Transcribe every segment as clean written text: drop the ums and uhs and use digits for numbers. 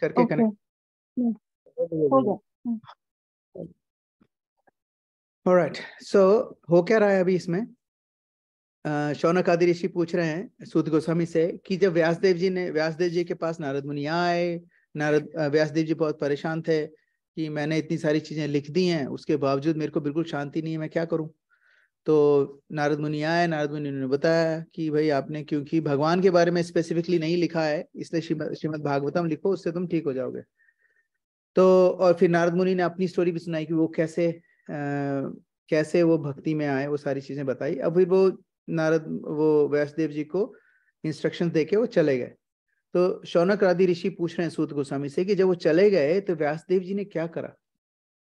करके okay, connect हो गया। ऑलराइट। सो हो क्या रहा है अभी इसमें? शौनक आदि ऋषि पूछ रहे हैं सूत गोस्वामी से कि जब व्यासदेव जी के पास नारद मुनि आए, व्यासदेव जी बहुत परेशान थे कि मैंने इतनी सारी चीजें लिख दी हैं, उसके बावजूद मेरे को बिल्कुल शांति नहीं है, मैं क्या करूं? तो नारद मुनि आए, नारद मुनि ने बताया कि भाई आपने क्योंकि भगवान के बारे में स्पेसिफिकली नहीं लिखा है, इसलिए श्रीमद् भागवतम लिखो, उससे तुम ठीक हो जाओगे। तो और फिर नारद मुनि ने अपनी स्टोरी भी सुनाई कि वो कैसे वो भक्ति में आए, वो सारी चीजें बताई। अब फिर वो व्यासदेव जी को इंस्ट्रक्शंस देके वो चले गए। तो शौनक आदि ऋषि पूछ रहे हैं सूत गोस्वामी से कि जब वो चले गए तो व्यासदेव जी ने क्या करा?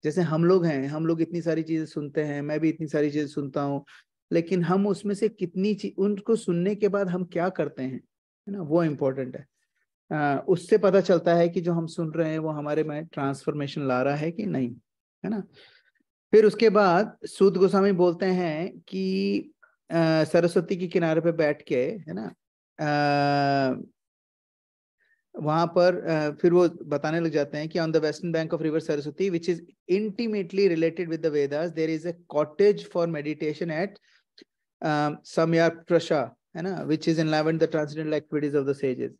जैसे हम लोग हैं, हम लोग इतनी सारी चीजें सुनते हैं, मैं भी इतनी सारी चीजें सुनता हूँ, लेकिन हम उसमें से कितनी चीज उनको सुनने के बाद हम क्या करते हैं, है ना, वो इम्पोर्टेंट है। उससे पता चलता है कि जो हम सुन रहे हैं वो हमारे में ट्रांसफॉर्मेशन ला रहा है कि नहीं, है ना। फिर उसके बाद सूत गोस्वामी बोलते हैं कि सरस्वती के किनारे पे बैठ के, है ना, वहां पर फिर वो बताने लग जाते हैं कि on the western bank of river Saraswati which is intimately related with the Vedas there is a cottage for meditation at Samyak Prasha, है ना, which is enlivened the transcendental activities of the sages.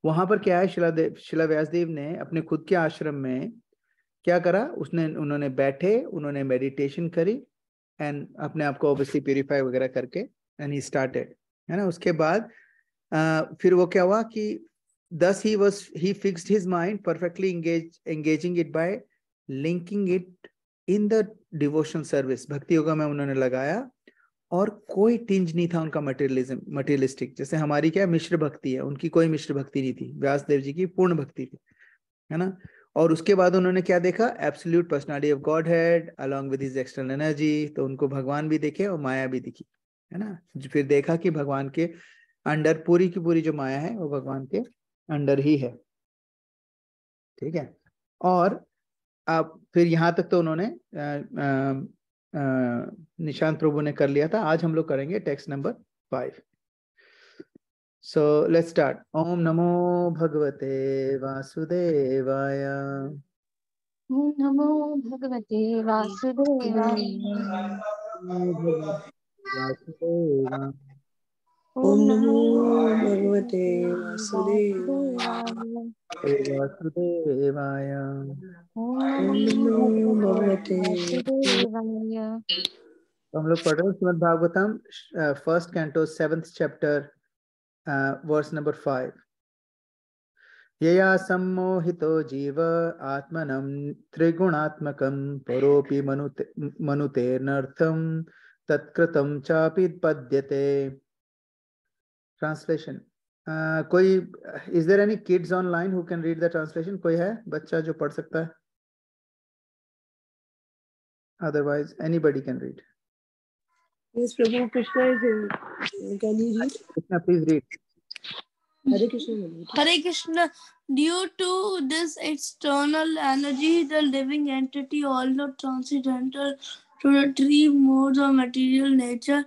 वहां पर क्या है, शिला व्यासदेव ने अपने खुद के आश्रम में क्या करा, उन्होंने बैठे, उन्होंने मेडिटेशन करी एंड अपने आप को ऑब्वियसली प्यूरिफाई वगैरह करके एंड ही स्टार्टेड, है ना। उसके बाद फिर वो क्या हुआ कि thus he fixed his mind perfectly engaging it by linking it in the devotional service, भक्ति योगा में उन्होंने लगाया। और कोई टिंज नहीं था उनका मटेरियलिस्टिक, जैसे हमारी क्या मिश्र भक्ति है, उनकी कोई मिश्र भक्ति नहीं थी, व्यासदेव जी की पूर्ण भक्ति थी, है ना। और उसके बाद उन्होंने क्या देखा, absolute personality of God head along with his external energy, तो उनको भगवान भी दिखे और माया भी दिखी, है ना। फिर देखा कि भगवान के अंडर पूरी की पूरी जो माया है वो भगवान के अंडर ही है, ठीक है। और अब फिर यहाँ तक तो उन्होंने निशांत प्रभु ने कर लिया था। आज हम लोग करेंगे text number 5। So let's start. ओम नमो भगवते वासुदेवाय। ओम नमो भगवते वासुदेवाय। वासुदेवाय। ओम ओम नमो नमो भगवते वासुदेवाय। वासुदेवाय। ओम ओम नमो नमो भगवते भगवते वासुदेवाय। तो हम लोग पढ़ रहे हैं Shrimad Bhagavatam first canto 7th chapter verse number 5। यया सम्मोहितो जीव आत्मनं त्रिगुणात्मकं परोपि मनुतेर्नर्थं तत्कृतं चापि पद्यते। ट्रांसलेशन। कोई, is there any kids online who can read the translation? कोई है बच्चा जो पढ़ सकता है? Otherwise anybody can read. Yes, Prabhu Krishna is here. Can you read? Krishna please read. Hare Krishna. Hare Krishna. Due to this external energy, the living entity, although transcendental to the three modes of material nature,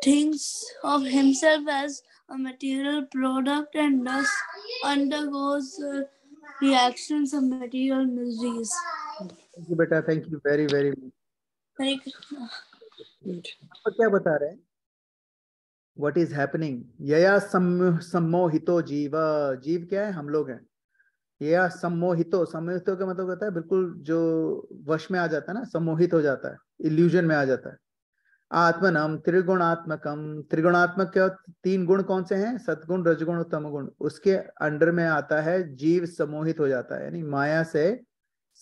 thinks of himself as a material product and thus undergoes reactions of material miseries. Thank you बेटा, thank you very very much. Hare Krishna. तो क्या बता रहे हैं, what is happening? यया सम्मोहितो जीव, जीव क्या है? हम लोग हैं। यया सम्मोहितो, सम्मोहितो का मतलब होता है बिल्कुल जो वश में आ जाता है ना, सम्मोहित हो जाता है, इल्यूजन में आ जाता है। आत्मनम त्रिगुणात्मकम, त्रिगुणात्मक क्या? 3 गुण कौन से हैं? सतगुण, रजगुण और तमगुण। उसके अंडर में आता है जीव सम्मोहित हो जाता है, यानी माया से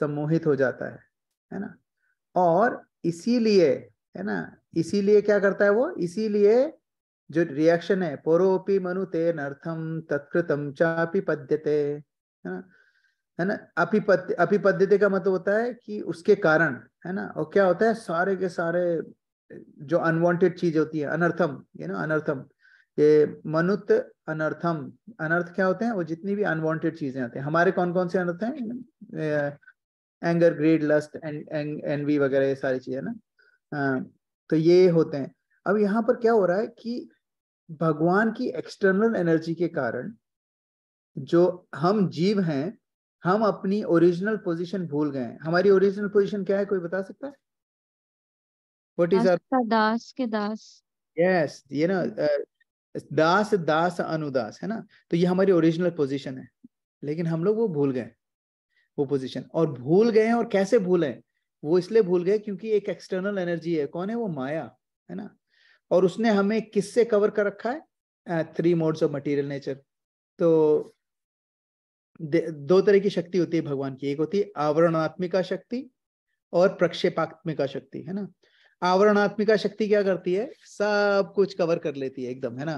सम्मोहित हो जाता है ना। और इसीलिए, है ना, इसीलिए क्या करता है वो? इसीलिए जो रिएक्शन है, परोपि मनु तेन अर्थम तत्कृतम चापि पद्यते, है ना। अपिपद्यते का मतलब होता है कि उसके कारण, है ना। और क्या होता है, सारे के सारे जो अनवांटेड चीज होती है, अनर्थम, अनर्थम, ये मनुत अनर्थम। अनर्थ क्या होते हैं? वो जितनी भी अनवांटेड चीजें आती हैं। हमारे कौन कौन से अनर्थ हैं? एंगर, ग्रीड, लस्ट, एनवी वगैरह, ये सारी चीजें ना। तो ये होते हैं। अब यहाँ पर क्या हो रहा है कि भगवान की एक्सटर्नल एनर्जी के कारण जो हम जीव हैं हम अपनी ओरिजिनल पोजीशन भूल गए हैं। हमारी ओरिजिनल पोजीशन क्या है, कोई बता सकता है? व्हाट इज दास आवर? का दास के दास। यस, ये ना दास दास अनुदास है ना, तो ये हमारी ओरिजिनल पोजीशन है। लेकिन हम लोग वो भूल गए, वो पोजीशन। और भूल गए हैं, और कैसे भूले? वो इसलिए भूल गए क्योंकि एक एक्सटर्नल एनर्जी है। कौन है वो? माया है ना। और उसने हमें किससे कवर कर रखा है? Three modes of material nature. तो दो तरह की शक्ति होती है भगवान की। एक होती है आवरणात्मिका शक्ति और प्रक्षेपात्मिका शक्ति, है ना। आवरणात्मिका शक्ति क्या करती है? सब कुछ कवर कर लेती है एकदम, है ना।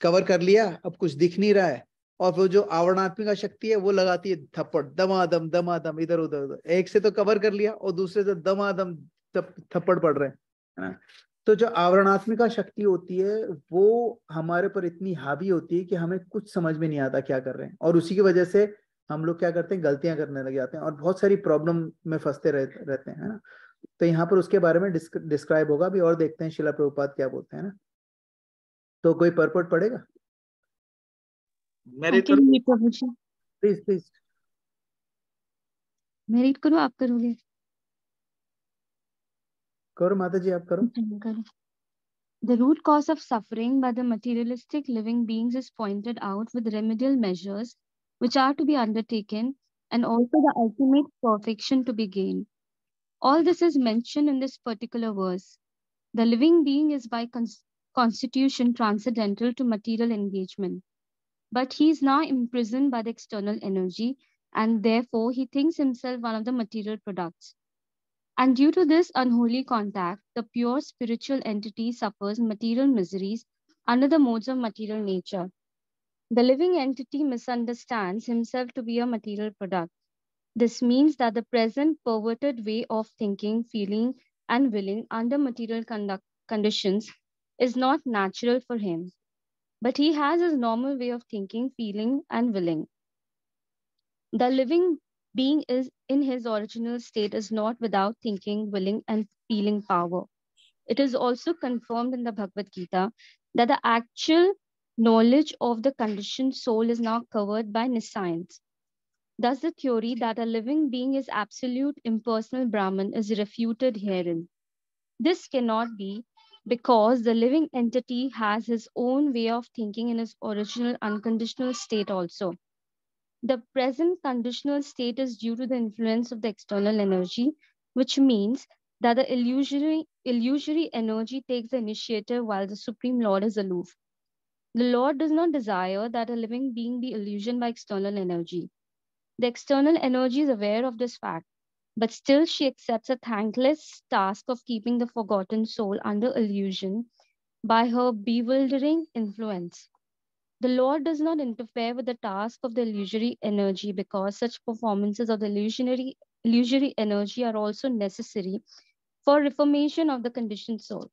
कवर कर लिया, अब कुछ दिख नहीं रहा है। और वो जो आवरणात्मिका शक्ति है वो लगाती है थप्पड़, दमादम दमादम, इधर उधर उधर। एक से तो कवर कर लिया और दूसरे से दमादम थप्पड़ पड़ रहे हैं, है ना। तो जो आवरणात्मिका शक्ति होती है वो हमारे पर इतनी हावी होती है कि हमें कुछ समझ में नहीं आता क्या कर रहे हैं, और उसी की वजह से हम लोग क्या करते हैं? गलतियां करने लग जाते हैं और बहुत सारी प्रॉब्लम में फंसते रहते हैं, है ना। तो यहाँ पर उसके बारे में डिस्क्राइब होगा अभी, और देखते हैं शिला प्रभुपाद क्या बोलते हैं ना। तो कोई परपट पढ़ेगा? मैं आई रीड कैन करूँ? Read Prabhu ji. Please please मैं रीड करूँ, आप करोगे? करो माता जी, आप करो। करो। The root cause of suffering by the materialistic living beings is pointed out with remedial measures which are to be undertaken, and also the ultimate perfection to be gained. All this is mentioned in this particular verse. The living being is by constitution transcendental to material engagement, but he is now imprisoned by the external energy, and therefore he thinks himself one of the material products. And due to this unholy contact, the pure spiritual entity suffers material miseries under the modes of material nature. The living entity misunderstands himself to be a material product. This means that the present perverted way of thinking, feeling, and willing under material conditions is not natural for him. But he has his normal way of thinking, feeling, and willing. The living being is in his original state is not without thinking, willing, and feeling power. It is also confirmed in the Bhagavad Gita that the actual knowledge of the conditioned soul is now covered by nescience. Thus, the theory that a living being is absolute impersonal Brahman is refuted herein. This cannot be, because the living entity has his own way of thinking in his original unconditional state also. The present conditional state is due to the influence of the external energy, which means that the illusory energy takes the initiative while the Supreme Lord is aloof. The Lord does not desire that a living being be illusioned by external energy. The external energy is aware of this fact, but still she accepts a thankless task of keeping the forgotten soul under illusion by her bewildering influence. The Lord does not interfere with the task of the illusory energy, because such performances of the illusory energy are also necessary for reformation of the conditioned soul.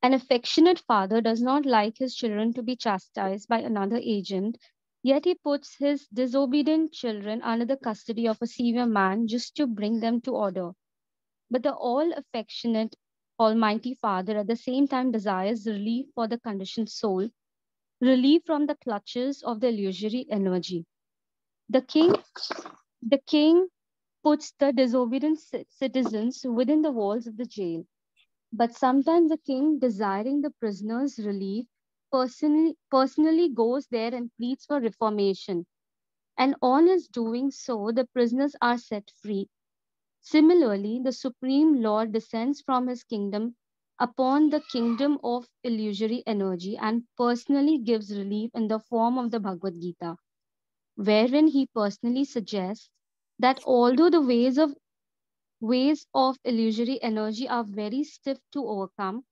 An affectionate father does not like his children to be chastised by another agent, yet he puts his disobedient children under the custody of a severe man just to bring them to order. But the all affectionate Almighty Father at the same time desires relief for the conditioned soul, relief from the clutches of the illusory energy. The king puts the disobedient citizens within the walls of the jail. But sometimes the king, desiring the prisoner's relief, personally goes there and pleads for reformation. And on his doing so, the prisoners are set free. Similarly, the Supreme Lord descends from his kingdom upon the kingdom of illusory energy and personally gives relief in the form of the Bhagavad Gita, wherein he personally suggests that although the ways of illusory energy are very stiff to overcome,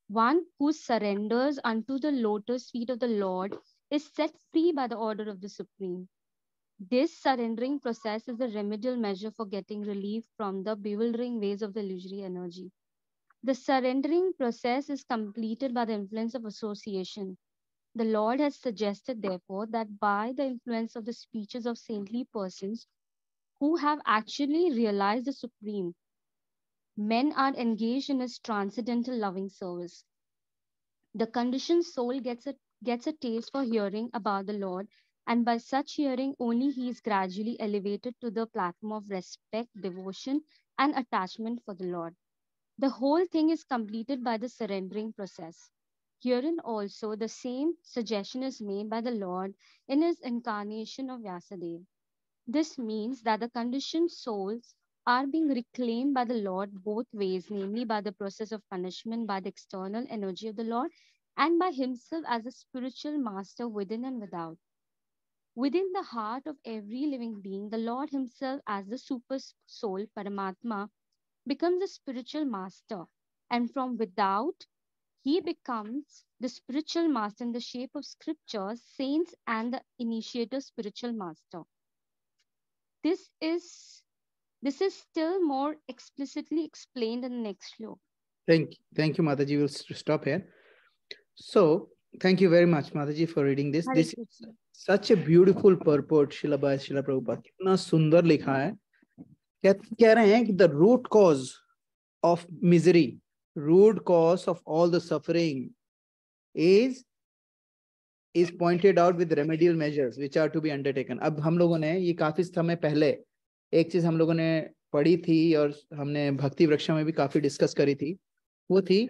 one who surrenders unto the lotus feet of the Lord is set free by the order of the Supreme. This surrendering process is the remedial measure for getting relief from the bewildering ways of the illusory energy. The surrendering process is completed by the influence of association. The Lord has suggested, therefore, that by the influence of the speeches of saintly persons who have actually realized the Supreme, men are engaged in his transcendental loving service. The conditioned soul gets a taste for hearing about the Lord And by such hearing, only he is gradually elevated to the platform of respect, devotion, and attachment for the Lord. The whole thing is completed by the surrendering process. Herein also, the same suggestion is made by the Lord in his incarnation of Vyasadeva. This means that the conditioned souls are being reclaimed by the Lord both ways, namely by the process of punishment by the external energy of the Lord and by himself as a spiritual master within and without. Within the heart of every living being, the Lord himself as the super soul, Paramatma, becomes a spiritual master. And from without, he becomes the spiritual master in the shape of scriptures, saints, and the initiator spiritual master. This is still more explicitly explained in the next sloka. Thank you, Mataji. We'll stop here. So, thank you very much, Mataji, for reading this. This is such a beautiful purport, Srila Prabhupada. कितना सुंदर लिखा है. कह रहे हैं कि the root cause of misery, root cause of all the suffering is pointed out with remedial measures which are to be undertaken. अब हम लोगों ने ये काफी समय पहले एक चीज हम लोगों ने पढ़ी थी और हमने भक्ति वृक्षा में भी काफी डिस्कस करी थी, वो थी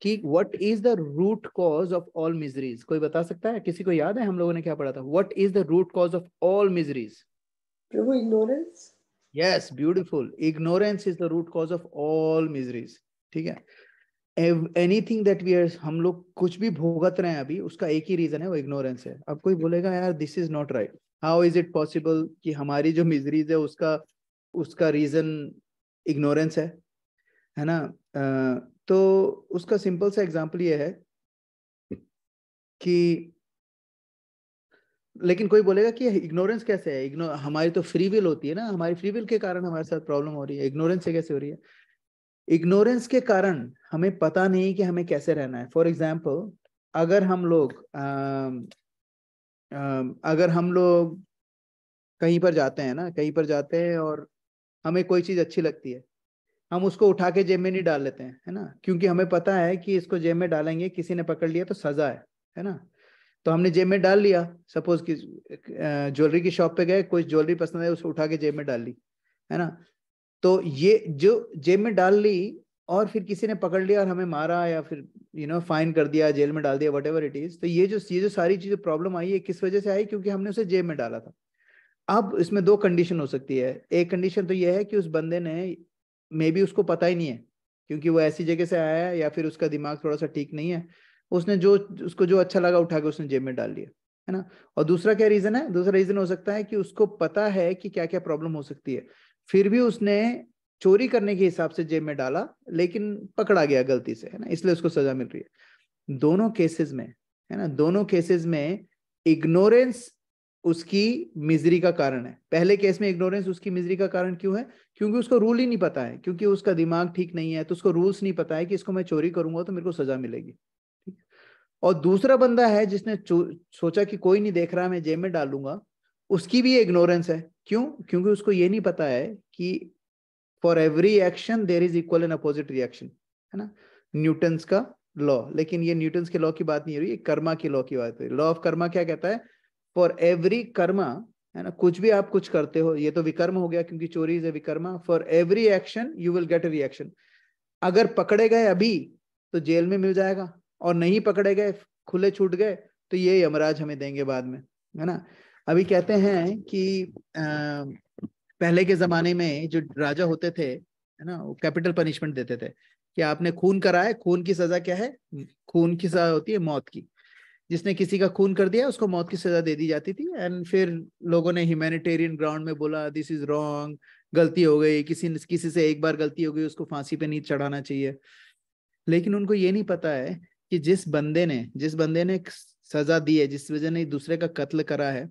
कि what is the root cause of all miseries? कोई बता सकता है? किसी को याद है हम लोगों ने क्या पढ़ा था? What is the root cause of all miseries? Prabhu, ignorance. Yes, beautiful. Ignorance is the root cause of all miseries. ठीक है. Anything that we are, हम लोग कुछ भी भोगत रहे हैं अभी, उसका एक ही रीजन है, वो ignorance है. अब कोई बोलेगा यार this is not right. How is it possible कि हमारी जो miseries है उसका रीजन ignorance है ना? तो उसका सिंपल सा एग्जांपल ये है कि, लेकिन कोई बोलेगा कि इग्नोरेंस कैसे है? हमारी तो फ्री विल होती है ना, हमारी फ्री विल के कारण हमारे साथ प्रॉब्लम हो रही है, इग्नोरेंस से कैसे हो रही है? इग्नोरेंस के कारण हमें पता नहीं कि हमें कैसे रहना है. फॉर एग्जाम्पल, अगर हम लोग कहीं पर जाते हैं ना, कहीं पर जाते हैं और हमें कोई चीज अच्छी लगती है, हम उसको उठा के जेब में नहीं डाल लेते हैं, है ना? क्योंकि हमें पता है कि इसको जेब में डालेंगे, किसी ने पकड़ लिया तो सजा है ना? तो हमने जेब में डाल लिया. सपोज कि ज्वेलरी की शॉप पे गए, कोई ज्वेलरी पसंद है, उसको उठा के जेब में डाल ली, है ना? तो ये जो जेब में डाल ली और फिर किसी ने पकड़ लिया और हमें मारा या फिर फाइन कर दिया, जेल में डाल दिया, वट एवर इट इज. तो ये जो सारी चीजें प्रॉब्लम आई है, किस वजह से आई? क्योंकि हमने उसे जेब में डाला था. अब इसमें दो कंडीशन हो सकती है. एक कंडीशन तो ये है कि उस बंदे ने मे बी उसको पता ही नहीं है, क्योंकि वो ऐसी जगह से आया है या फिर उसका दिमाग थोड़ा सा ठीक नहीं है, उसने उसको जो अच्छा लगा उठा के उसने जेब में डाल लिया, है ना? और दूसरा क्या रीजन है? दूसरा रीजन हो सकता है कि उसको पता है कि क्या क्या प्रॉब्लम हो सकती है, फिर भी उसने चोरी करने के हिसाब से जेब में डाला, लेकिन पकड़ा गया गलती से, है ना? इसलिए उसको सजा मिल रही है. दोनों केसेस में, है ना, दोनों केसेस में इग्नोरेंस उसकी मिजरी का कारण है. पहले केस में इग्नोरेंस उसकी मिजरी का कारण क्यों है? क्योंकि उसको रूल ही नहीं पता है, क्योंकि उसका दिमाग ठीक नहीं है, तो उसको रूल्स नहीं पता है कि इसको मैं चोरी करूंगा तो मेरे को सजा मिलेगी. और दूसरा बंदा है जिसने सोचा कि कोई नहीं देख रहा, मैं जेब में डालूंगा, उसकी भी इग्नोरेंस है. क्यों? क्योंकि उसको ये नहीं पता है कि for every action there is equal and opposite reaction, है ना? न्यूटन्स का लॉ. लेकिन ये न्यूटन्स के लॉ की बात नहीं हो रही, ये कर्मा की लॉ की बात है. लॉ ऑफ कर्मा क्या कहता है? फॉर एवरी कर्मा, है ना, कुछ भी आप कुछ करते हो, ये तो विकर्म हो गया क्योंकि चोरी is a vikarma. For every action you will get a reaction. अगर पकड़े गए अभी तो जेल में मिल जाएगा, और नहीं पकड़े गए, खुले छूट गए, तो ये यमराज हमें देंगे बाद में, है ना? अभी कहते हैं कि पहले के जमाने में जो राजा होते थे, है ना, वो कैपिटल पनिशमेंट देते थे कि आपने खून करा है, खून की सजा क्या है? खून की सजा होती है मौत की. जिसने किसी का खून कर दिया उसको मौत की सजा दे दी जाती थी. एंड फिर लोगों ने ह्यूमैनिटेरियन ग्राउंड में बोला दिस इज रॉन्ग, गलती हो गई, किसी से एक बार गलती हो गई, उसको फांसी पे नहीं चढ़ाना चाहिए. लेकिन उनको ये नहीं पता है कि जिस बंदे ने सजा दी है, जिस वजह ने दूसरे का कत्ल करा है,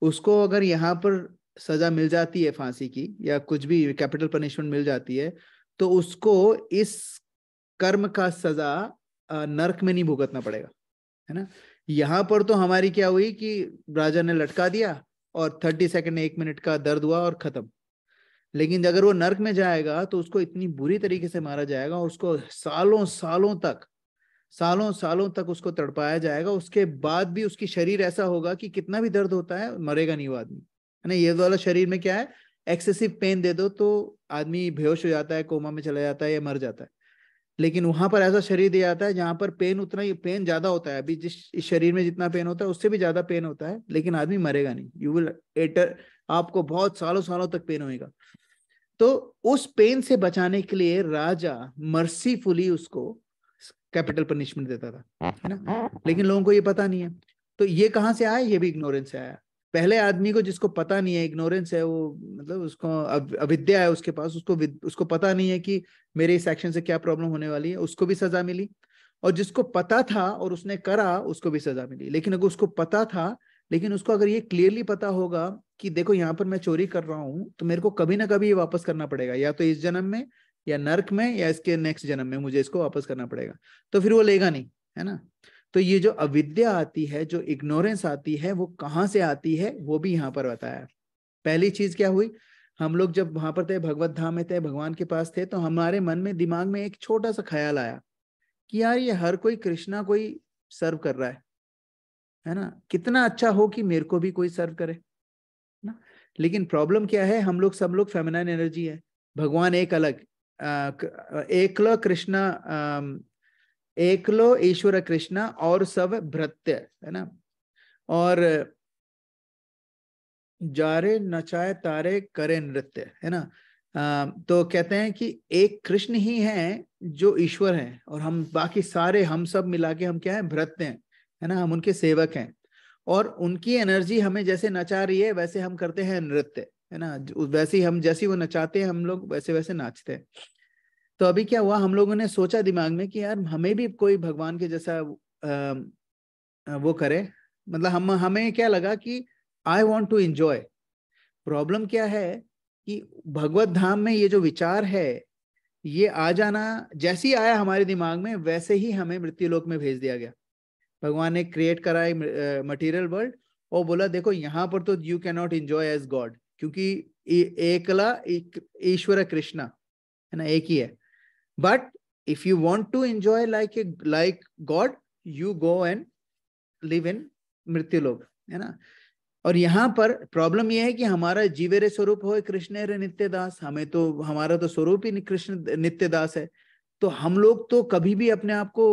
उसको अगर यहाँ पर सजा मिल जाती है फांसी की या कुछ भी कैपिटल पनिशमेंट मिल जाती है, तो उसको इस कर्म का सजा नरक में नहीं भुगतना पड़ेगा, है ना? यहाँ पर तो हमारी क्या हुई कि राजा ने लटका दिया और 30 सेकंड 1 मिनट का दर्द हुआ और खत्म. लेकिन अगर वो नरक में जाएगा तो उसको इतनी बुरी तरीके से मारा जाएगा, उसको सालों सालों सालों तक उसको तड़पाया जाएगा, उसके बाद भी उसकी शरीर ऐसा होगा कि कितना भी दर्द होता है मरेगा नहीं वो आदमी, है ना। ये वाला शरीर में क्या है, एक्सेसिव पेन दे दो तो आदमी बेहोश हो जाता है, कोमा में चला जाता है या मर जाता है। लेकिन वहां पर ऐसा शरीर दिया जाता है जहां पर पेन उतना ही पेन ज्यादा होता है, अभी जिस इस शरीर में जितना पेन होता है उससे भी ज्यादा पेन होता है, लेकिन आदमी मरेगा नहीं। यू विल एटर, आपको बहुत सालों सालों तक पेन होएगा। तो उस पेन से बचाने के लिए राजा मर्सीफुली उसको कैपिटल पनिशमेंट देता था, है ना। लेकिन लोगों को ये पता नहीं है। तो ये कहाँ से आया, ये भी इग्नोरेंस से आया। पहले आदमी को जिसको पता नहीं है, इग्नोरेंस है वो, मतलब उसको अविद्या है उसके पास, उसको पता नहीं है कि मेरे इस एक्शन से क्या प्रॉब्लम होने वाली है, उसको भी सजा मिली। और जिसको पता था और उसने करा, उसको भी सजा मिली। लेकिन अगर उसको पता था, लेकिन उसको अगर ये क्लियरली पता होगा कि देखो यहाँ पर मैं चोरी कर रहा हूँ तो मेरे को कभी ना कभी ये वापस करना पड़ेगा, या तो इस जन्म में या नर्क में या इसके नेक्स्ट जन्म में मुझे इसको वापस करना पड़ेगा, तो फिर वो लेगा नहीं, है ना। तो ये जो अविद्या आती है, जो इग्नोरेंस आती है, वो कहाँ से आती है वो भी यहाँ पर बताया। पहली चीज क्या हुई, हम लोग जब वहां पर थे, भगवत धाम में थे, भगवान के पास थे, तो हमारे मन में दिमाग में एक छोटा सा ख्याल आया कि यार ये हर कोई कृष्णा कोई सर्व कर रहा है ना, कितना अच्छा हो कि मेरे को भी कोई सर्व करे ना। लेकिन प्रॉब्लम क्या है, हम लोग सब लोग फेमिनाइन एनर्जी है, भगवान एक अलग, एकलो कृष्णा, एकलो ईश्वर कृष्णा और सब भृत्य, है ना। और जारे नचाए तारे करे नृत्य, है ना। तो कहते हैं कि एक कृष्ण ही है जो ईश्वर है, और हम बाकी सारे हम सब मिला के हम क्या है, भृत्य हैं, है ना, हम उनके सेवक हैं। और उनकी एनर्जी हमें जैसे नचा रही है वैसे हम करते हैं नृत्य, है ना। वैसे ही हम, जैसी वो नचाते हैं हम लोग वैसे वैसे नाचते हैं। तो अभी क्या हुआ, हम लोगों ने सोचा दिमाग में कि यार हमें भी कोई भगवान के जैसा वो करे, मतलब हमें क्या लगा कि I want to enjoy. Problem क्या है कि भगवत धाम में ये जो विचार है, ये आ जाना जैसे ही आया हमारे दिमाग में, वैसे ही हमें मृत्यु लोक में भेज दिया गया। भगवान ने क्रिएट करा है मटेरियल वर्ल्ड और बोला देखो यहाँ पर तो you can not enjoy as God, क्योंकि एकला ईश्वर कृष्णा, है ना, एक ही है। But if you want to enjoy like God, you go and live in मृत्यु लोक, है ना। और यहाँ पर प्रॉब्लम यह है कि हमारा जीवेरे स्वरूप हो कृष्ण रे नित्य दास, हमें तो हमारा तो स्वरूप ही कृष्ण नित्य दास है। तो हम लोग तो कभी भी अपने आप को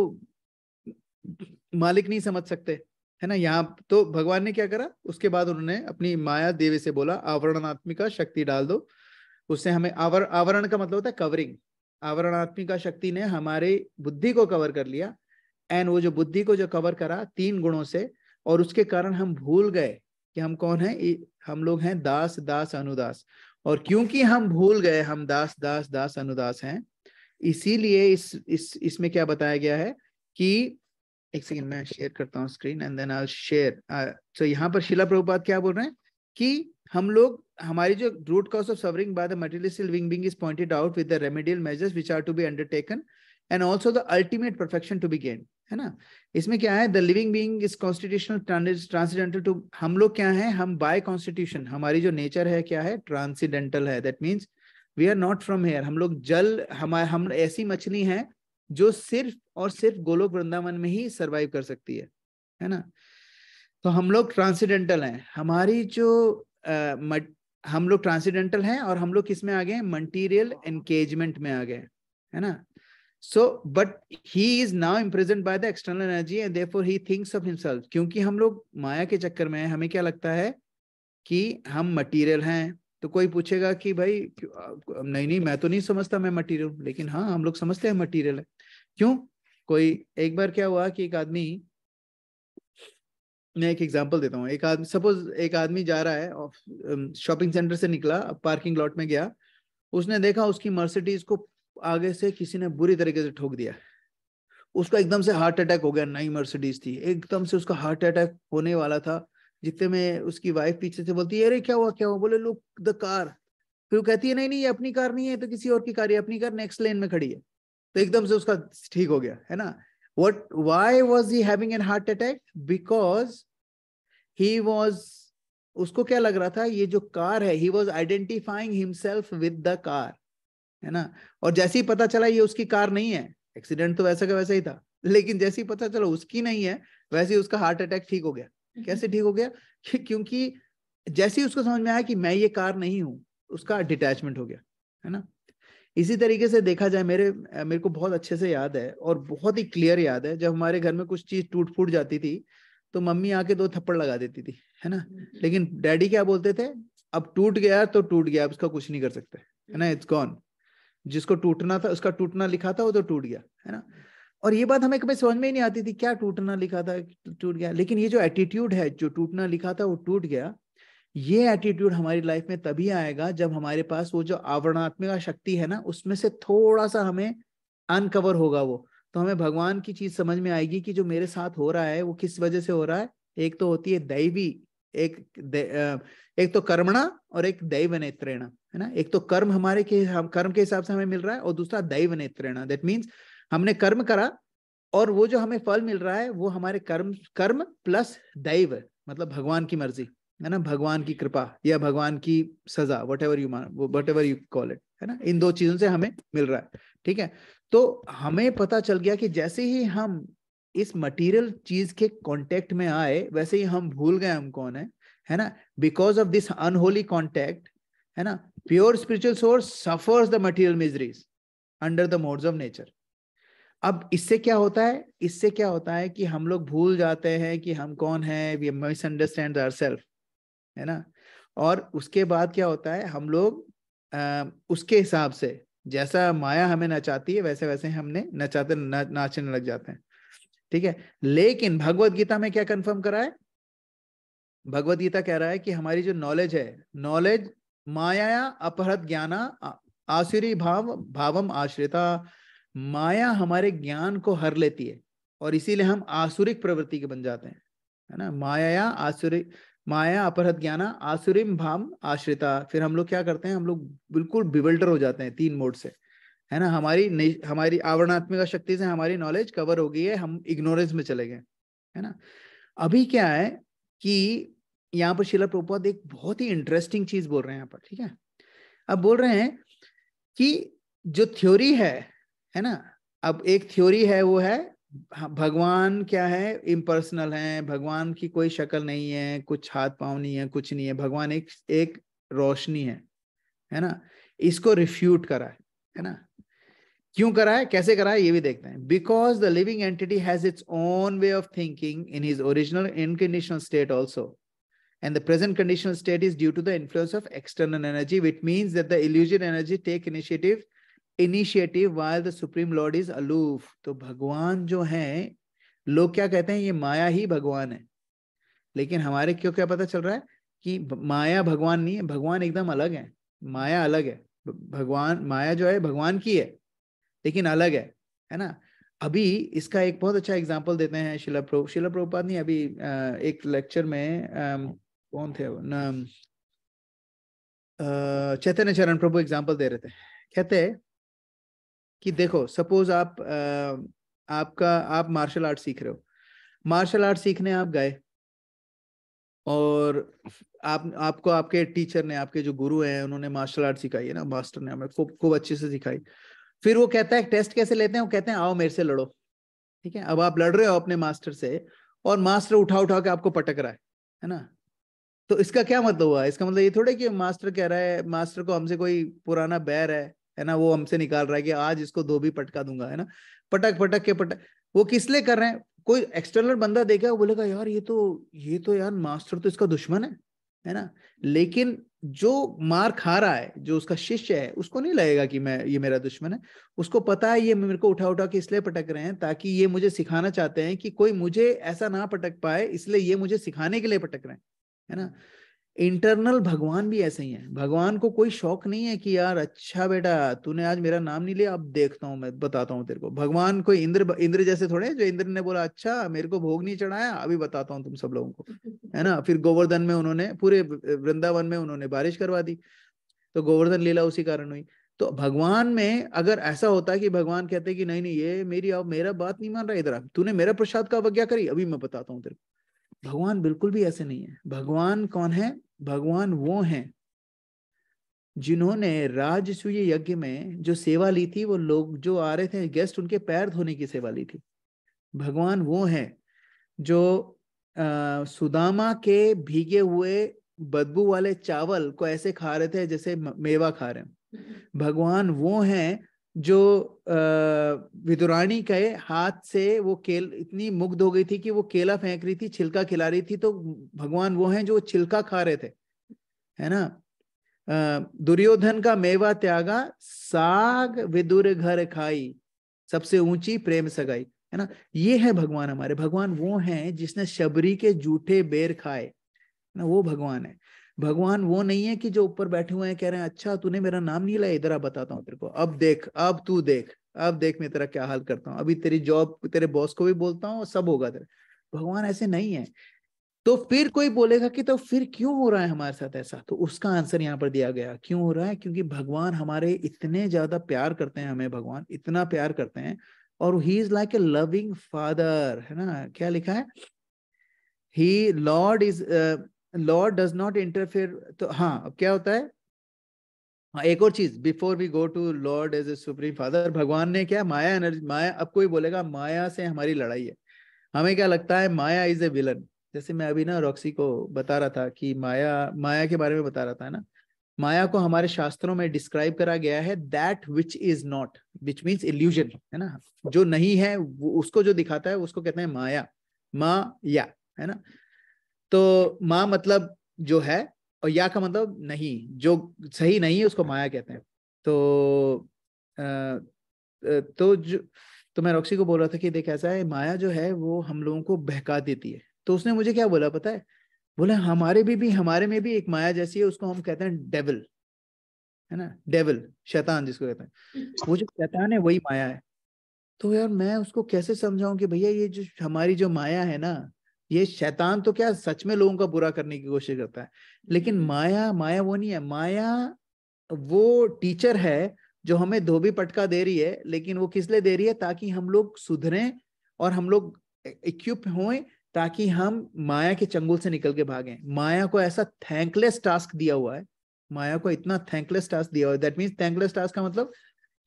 मालिक नहीं समझ सकते, है ना। यहाँ तो भगवान ने क्या करा, उसके बाद उन्होंने अपनी माया देवी से बोला आवरणात्मिका शक्ति डाल दो। उससे हमें आवरण का मतलब होता है कवरिंग। आवरणात्मिका शक्ति ने हमारे बुद्धि को कवर कर लिया, एंड वो जो बुद्धि को जो कवर करा 3 गुणों से, और उसके कारण हम भूल गए कि हम कौन है, हम लोग हैं दास दास अनुदास। और क्योंकि हम भूल गए हम दास दास दास अनुदास हैं, इसीलिए इसमें क्या बताया गया है कि, एक सेकंड मैं शेयर करता हूँ screen and then I share. तो यहाँ पर शिला प्रभुपाद क्या बोल रहे हैं कि हम लोग, हमारी जो root cause of suffering by the materialistic living being is pointed out with the remedial measures which are to be undertaken and also the ultimate perfection to be gained, है ना। इसमें क्या है, the living being is constitutional transcendental to, हम लोग क्या है, हम बाय कॉन्स्टिट्यूशन, हमारी जो नेचर है क्या है, ट्रांसेंडेंटल है। That means we are not from here. हम लोग जल, हम ऐसी मछली हैं जो सिर्फ और सिर्फ गोलोक वृंदावन में ही सरवाइव कर सकती है ना। तो हम लोग ट्रांसेंडेंटल हैं, हमारी जो हम लोग ट्रांसेंडेंटल हैं, और हम लोग किस में आ गए, मटेरियल एंगेजमेंट में आ गए, है ना। So but he is now imprisoned by the external energy and therefore he thinks of himself. क्योंकि हम लोग माया के चक्कर में हैं, हमें क्या लगता है कि हम मटेरियल हैं। तो कोई पूछेगा कि भाई नहीं नहीं मैं तो नहीं समझता मैं मटेरियल, लेकिन हाँ हम लोग समझते हैं मटेरियल है। क्यों, कोई एक बार क्या हुआ कि एक आदमी, मैं एक एग्जांपल देता हूँ, एक आदमी, सपोज एक आदमी जा रहा है, शॉपिंग सेंटर से निकला, पार्किंग लॉट में गया, उसने देखा उसकी मर्सिडीज को आगे से किसी ने बुरी तरीके से ठोक दिया, उसका एकदम से हार्ट अटैक हो गया। नई मर्सिडीज थी, एकदम से उसका हार्ट अटैक होने वाला था। जितने में उसकी वाइफ पीछे से बोलती है अरे क्या हुआ क्या हुआ, बोले लुक द कार। फिर वो कहती है नहीं नहीं ये अपनी कार नहीं है, तो किसी और की कार है, अपनी कार नेक्स्ट लेन में खड़ी है। तो एकदम से उसका ठीक हो गया, है ना। why was he having a heart attack? Because he was, उसको क्या लग रहा था, ये जो कार है, he was identifying himself with the car, है ना। और जैसे ही पता चला ये उसकी कार नहीं है, एक्सीडेंट तो वैसा का वैसा ही था, लेकिन जैसे ही पता चला उसकी नहीं है, वैसे ही उसका हार्ट अटैक ठीक हो गया। कैसे ठीक हो गया? क्योंकि जैसे ही उसको समझ में आया कि मैं ये कार नहीं हूँ, उसका डिटैचमेंट हो गया, है ना। इसी तरीके से देखा जाए, मेरे को बहुत अच्छे से याद है और बहुत ही क्लियर याद है, जब हमारे घर में कुछ चीज टूट फूट जाती थी तो मम्मी आके 2 थप्पड़ लगा देती थी, है ना। लेकिन डैडी क्या बोलते थे, अब टूट गया तो टूट गया, अब उसका कुछ नहीं कर सकते, है ना, इट्स गॉन। जिसको टूटना था उसका टूटना लिखा था, वो तो टूट गया, है ना। और ये बात हमें कभी समझ में ही नहीं आती थी, क्या टूटना लिखा था टूट गया। लेकिन ये जो एटीट्यूड है, जो टूटना लिखा था वो टूट गया, ये एटीट्यूड हमारी लाइफ में तभी आएगा जब हमारे पास वो जो आवरणात्मिका शक्ति है ना, उसमें से थोड़ा सा हमें अनकवर होगा वो, तो हमें भगवान की चीज समझ में आएगी कि जो मेरे साथ हो रहा है वो किस वजह से हो रहा है। एक तो होती है दैवी, एक तो कर्मणा और एक दैव नेत्रेण, है ना। एक तो कर्म हम कर्म के हिसाब से हमें मिल रहा है, और दूसरा दैव नेत्रेण, दैट मीन्स हमने कर्म करा और वो जो हमें फल मिल रहा है वो हमारे कर्म प्लस दैव, मतलब भगवान की मर्जी, है ना, भगवान की कृपा या भगवान की सजा, what ever you call it, है ना। इन 2 चीजों से हमें मिल रहा है, ठीक है। तो हमें पता चल गया कि जैसे ही हम इस मटेरियल चीज के कांटेक्ट में आए, वैसे ही हम भूल गए हम कौन है ना। Because of this unholy contact, है ना, pure spiritual source suffers the material miseries under the modes of nature. अब इससे क्या होता है, इससे क्या होता है कि हम लोग भूल जाते हैं कि हम कौन है, वी मिसअंडरस्टैंड आवरसेल्फ, है ना। और उसके बाद क्या होता है, हम लोग उसके हिसाब से जैसा माया हमें नचाती है वैसे वैसे हमने नाचने लग जाते हैं, ठीक है। लेकिन भगवत गीता में क्या कंफर्म करा है, भगवत गीता कह रहा है कि हमारी जो नॉलेज है, नॉलेज माया अपहृत ज्ञाना आसुरी भावम आश्रिता, माया हमारे ज्ञान को हर लेती है और इसीलिए हम आसुरिक प्रवृत्ति के बन जाते हैं, है ना। माया अपहृत ज्ञाना आसुरीम भाव आश्रिता, फिर हम लोग क्या करते हैं, हम लोग बिल्कुल बिवल्डर हो जाते हैं 3 मोड से, है ना। हमारी आवरणात्मिका शक्ति से हमारी नॉलेज कवर हो गई है, हम इग्नोरेंस में चले गए, है ना। अभी क्या है कि यहाँ पर श्रील प्रभुपाद एक बहुत ही इंटरेस्टिंग चीज बोल रहे हैं यहाँ पर, ठीक है। अब बोल रहे हैं कि जो थ्योरी है ना, अब एक थ्योरी है, वो है भगवान क्या है, इम्पर्सनल है, भगवान की कोई शक्ल नहीं है, कुछ हाथ पांव नहीं है, कुछ नहीं है, भगवान एक रोशनी है ना। इसको रिफ्यूट करा है ना। क्यों करा है, कैसे करा है, ये भी देखते हैं। Because the living entity has its own way of thinking in his original unconditional state also, and the present conditional state is due to the influence of external energy, which means that the illusion energy take initiative while the supreme lord is aloof। तो भगवान जो है, लोग क्या कहते हैं, ये माया ही भगवान है, लेकिन हमारे क्यों क्या पता चल रहा है कि माया भगवान नहीं है, भगवान एकदम अलग है, माया अलग है। भगवान, माया जो है भगवान की है लेकिन अलग है ना। अभी इसका एक बहुत अच्छा एग्जांपल देते हैं श्रील प्रभुपाद ने अभी एक लेक्चर में, कौन थे चैतन्य चरण प्रभु एग्जांपल दे रहे थे। कहते हैं कि देखो, सपोज आप मार्शल आर्ट सीख रहे हो, मार्शल आर्ट सीखने आप गए और आपको आपके टीचर ने, आपके जो गुरु हैं, उन्होंने मार्शल आर्ट सिखाई है ना, मास्टर ने हमें खूब अच्छे से सिखाई। फिर वो कहता है, टेस्ट कैसे लेते हैं, वो कहते हैं आओ मेरे से लड़ो, ठीक है। अब आप लड़ रहे हो अपने मास्टर से और मास्टर उठा के आपको पटक रहा है ना। तो इसका क्या मतलब हुआ, इसका मतलब ये थोड़े कि मास्टर कह रहा है, मास्टर को हमसे कोई पुराना बैर है ना, वो हमसे निकाल रहा है कि आज इसको 2 भी पटका दूंगा, है ना। पटक वो किस लिए कर रहे हैं, कोई एक्सटर्नल बंदा देखेगा, वो बोलेगा यार ये तो यार मास्टर तो इसका दुश्मन है ना। लेकिन जो मार खा रहा है, जो उसका शिष्य है, उसको नहीं लगेगा कि ये मेरा दुश्मन है। उसको पता है ये मेरे को उठा के इसलिए पटक रहे हैं ताकि ये मुझे सिखाना चाहते हैं कि कोई मुझे ऐसा ना पटक पाए, इसलिए ये मुझे सिखाने के लिए पटक रहे हैं, है ना। इंटरनल भगवान भी ऐसे ही है। भगवान को कोई शौक नहीं है कि यार अच्छा बेटा तूने आज मेरा नाम नहीं लिया, अब देखता हूँ, मैं बताता हूँ तेरे को। भगवान कोई इंद्र जैसे थोड़े, जो इंद्र ने बोला अच्छा मेरे को भोग नहीं चढ़ाया, अभी बताता हूँ तुम सब लोगों को, है ना। फिर गोवर्धन में उन्होंने, पूरे वृंदावन में उन्होंने बारिश करवा दी, तो गोवर्धन लीला उसी कारण हुई। तो भगवान में अगर ऐसा होता कि भगवान कहते कि नहीं ये मेरा बात नहीं मान रहा, इधर तूने मेरा प्रसाद का अवज्ञा करी, अभी मैं बताता हूँ तेरे को। भगवान बिल्कुल भी ऐसे नहीं है। भगवान कौन है, भगवान वो हैं जिन्होंने राजसूय यज्ञ में जो सेवा ली थी, वो लोग जो आ रहे थे गेस्ट, उनके पैर धोने की सेवा ली थी। भगवान वो हैं जो सुदामा के भीगे हुए बदबू वाले चावल को ऐसे खा रहे थे जैसे मेवा खा रहे हैं। भगवान वो हैं जो विदुरानी के हाथ से वो इतनी मुग्ध हो गई थी कि वो केला फेंक रही थी, छिलका खिला रही थी, तो भगवान वो हैं जो छिलका खा रहे थे, है ना। दुर्योधन का मेवा त्यागा, साग विदुर घर खाई, सबसे ऊंची प्रेम सगाई, है ना। ये है भगवान हमारे। भगवान वो हैं जिसने शबरी के जूठे बेर खाए ना, वो भगवान है। भगवान वो नहीं है कि जो ऊपर बैठे हुए हैं कह रहे हैं अच्छा तूने मेरा नाम नहीं लाया, इधर आ बताता हूँ तेरे को, अब देख, अब तू देख, अब देख मैं तेरा क्या हाल करता हूँ, अभी तेरी जॉब, तेरे बॉस को भी बोलता हूँ, सब होगा तेरे। भगवान ऐसे नहीं है। तो फिर कोई बोलेगा कि तो फिर क्यों हो रहा है हमारे साथ ऐसा, तो उसका आंसर यहाँ पर दिया गया। क्यों हो रहा है? क्योंकि भगवान हमारे इतने ज्यादा प्यार करते हैं, हमें भगवान इतना प्यार करते हैं, और he is like a loving father, है ना। क्या लिखा है? ही लॉर्ड डज नॉट इंटरफेयर। तो हाँ, अब क्या होता है, हाँ एक और चीज before we go to lord as a supreme father, भगवान ने क्या माया एनर्जी, माया, अब कोई बोलेगा माया से हमारी लड़ाई है, हमें क्या लगता है माया इज ए विलन। जैसे मैं अभी ना रॉक्सी को बता रहा था कि माया के बारे में बता रहा था, है ना। माया को हमारे शास्त्रों में डिस्क्राइब करा गया है that which is not, which means illusion, है ना। जो नहीं है उसको जो दिखाता है उसको कहते हैं माया, माया, है ना। तो माँ मतलब जो है, और या का मतलब नहीं, जो सही नहीं है उसको माया कहते हैं। तो तो मैं रॉक्सी को बोल रहा था कि देख ऐसा है, माया जो है वो हम लोगों को बहका देती है। तो उसने मुझे क्या बोला पता है? बोले हमारे में भी एक माया जैसी है, उसको हम कहते हैं डेविल, है ना। डेविल, शैतान जिसको कहते हैं, वो जो शैतान है वही माया है। तो यार मैं उसको कैसे समझाऊं कि भैया ये जो हमारी जो माया है ना, ये शैतान तो क्या सच में लोगों का बुरा करने की कोशिश करता है, लेकिन माया वो नहीं है। माया वो टीचर है जो हमें धोबी पटका दे रही है, लेकिन वो किस लिए दे रही है? ताकि हम लोग सुधरें और हम लोग इक्विप हों, ताकि हम माया के चंगुल से निकल के भागें। माया को ऐसा थैंकलेस टास्क दिया हुआ है, माया को इतना थैंकलेस टास्क दिया हुआ है। दैट मीन्स थैंकलेस टास्क का मतलब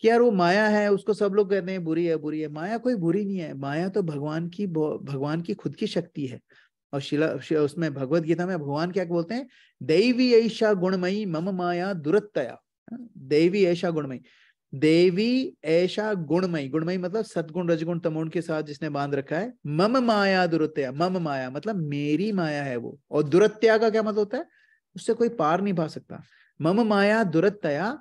कि यार वो माया है, उसको सब लोग कहते हैं बुरी है, बुरी है। माया कोई बुरी नहीं है, माया तो भगवान की खुद की शक्ति है। और उसमें भगवत गीता में भगवान क्या बोलते हैं? दैवी ऐशा गुणमयी मम माया दुरत्तया। देवी ऐशा गुणमयी, देवी ऐशा गुणमयी, गुणमयी मतलब सदगुण रजगुण तमोगुण के साथ जिसने बांध रखा है। मम माया दुरत्या, मम माया मतलब मेरी माया है वो। और दुरत्या का क्या मतलब होता है? उससे कोई पार नहीं पा सकता। मम माया दुरत्तया